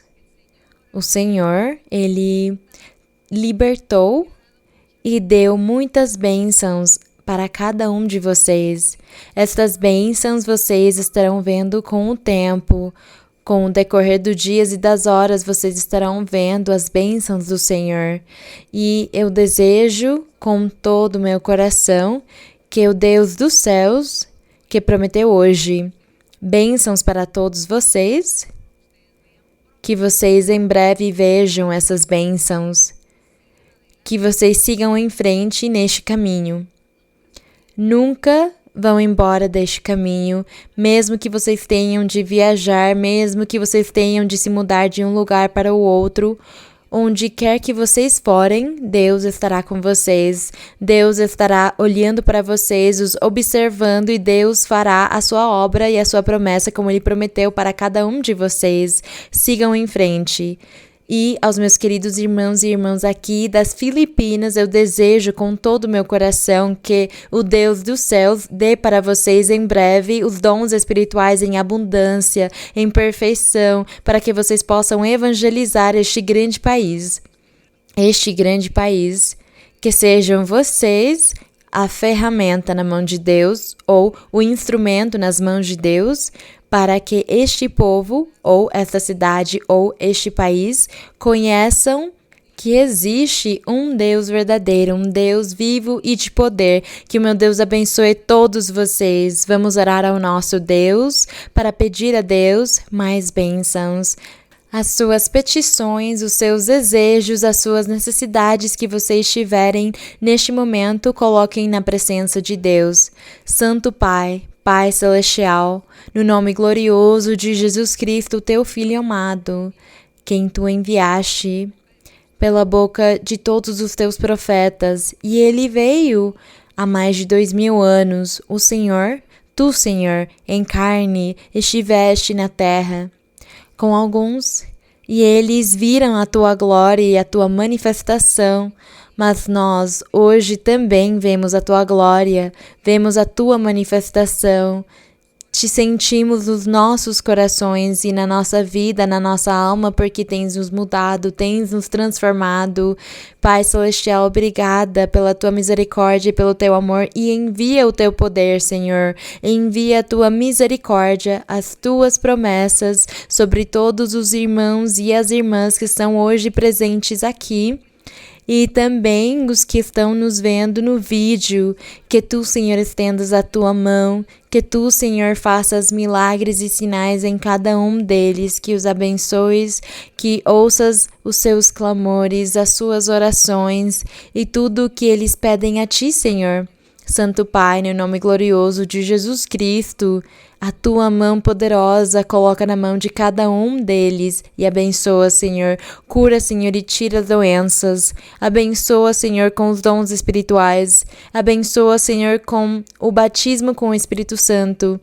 O Senhor, Ele libertou e deu muitas bênçãos para cada um de vocês. Estas bênçãos vocês estarão vendo com o tempo, com o decorrer dos dias e das horas, vocês estarão vendo as bênçãos do Senhor. E eu desejo com todo o meu coração que o Deus dos céus, que prometeu hoje bênçãos para todos vocês, que vocês em breve vejam essas bênçãos, que vocês sigam em frente neste caminho. Nunca vão embora deste caminho, mesmo que vocês tenham de viajar, mesmo que vocês tenham de se mudar de um lugar para o outro. Onde quer que vocês forem, Deus estará com vocês. Deus estará olhando para vocês, os observando, e Deus fará a sua obra e a sua promessa como Ele prometeu para cada um de vocês. Sigam em frente. E aos meus queridos irmãos e irmãs aqui das Filipinas, eu desejo com todo o meu coração que o Deus dos céus dê para vocês em breve os dons espirituais em abundância, em perfeição, para que vocês possam evangelizar este grande país. Este grande país, que sejam vocês a ferramenta na mão de Deus ou o instrumento nas mãos de Deus, para que este povo, ou esta cidade, ou este país, conheçam que existe um Deus verdadeiro, um Deus vivo e de poder. Que o meu Deus abençoe todos vocês. Vamos orar ao nosso Deus para pedir a Deus mais bênçãos. As suas petições, os seus desejos, as suas necessidades que vocês tiverem neste momento, coloquem na presença de Deus. Santo Pai, Pai Celestial, no nome glorioso de Jesus Cristo, teu Filho amado, quem tu enviaste pela boca de todos os teus profetas, e ele veio há mais de 2000 anos, o Senhor, tu, Senhor, em carne, estiveste na terra. Com alguns e eles viram a tua glória e a tua manifestação. Mas nós hoje também vemos a tua glória, vemos a tua manifestação. Te sentimos nos nossos corações e na nossa vida, na nossa alma, porque tens nos mudado, tens nos transformado. Pai Celestial, obrigada pela tua misericórdia e pelo teu amor, e envia o teu poder, Senhor. Envia a tua misericórdia, as tuas promessas sobre todos os irmãos e as irmãs que estão hoje presentes aqui. E também os que estão nos vendo no vídeo, que tu, Senhor, estendas a tua mão, que tu, Senhor, faças milagres e sinais em cada um deles, que os abençoes, que ouças os seus clamores, as suas orações e tudo o que eles pedem a ti, Senhor. Santo Pai, no nome glorioso de Jesus Cristo, a tua mão poderosa coloca na mão de cada um deles e abençoa, Senhor. Cura, Senhor, e tira as doenças. Abençoa, Senhor, com os dons espirituais. Abençoa, Senhor, com o batismo com o Espírito Santo.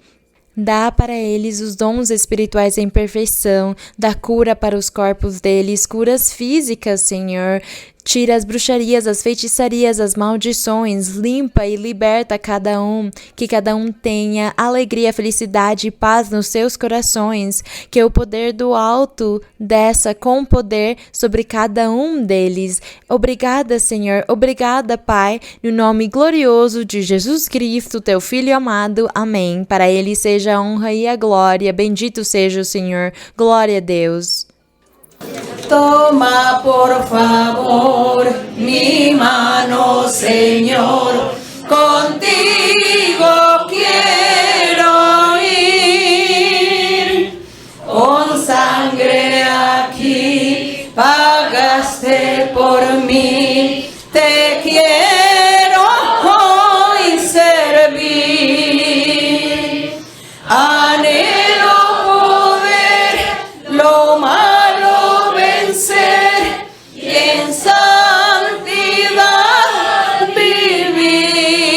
Dá para eles os dons espirituais em perfeição. Dá cura para os corpos deles, curas físicas, Senhor. Tira as bruxarias, as feitiçarias, as maldições, limpa e liberta cada um, que cada um tenha alegria, felicidade e paz nos seus corações, que o poder do alto desça com poder sobre cada um deles. Obrigada, Senhor, obrigada, Pai, no nome glorioso de Jesus Cristo, teu Filho amado. Amém. Para ele seja a honra e a glória, bendito seja o Senhor. Glória a Deus. Toma por favor mi mano, Señor, contigo quiero ir. Con sangre aquí pagaste por mí, te quiero hoy servir. Anhelo poder lo más y en santidad vivir.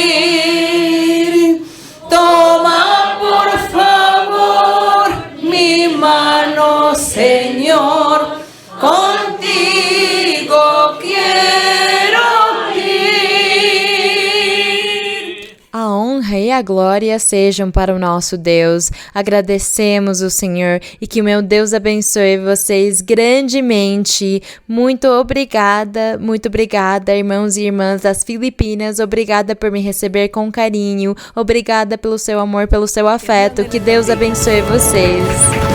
Toma por favor mi mano, Señor, contigo quiero ir. A honra e a glória sejam para o nosso Deus. Agradecemos o Senhor e que o meu Deus abençoe vocês grandemente. Muito obrigada, irmãos e irmãs das Filipinas. Obrigada por me receber com carinho. Obrigada pelo seu amor, pelo seu afeto. Que Deus abençoe vocês.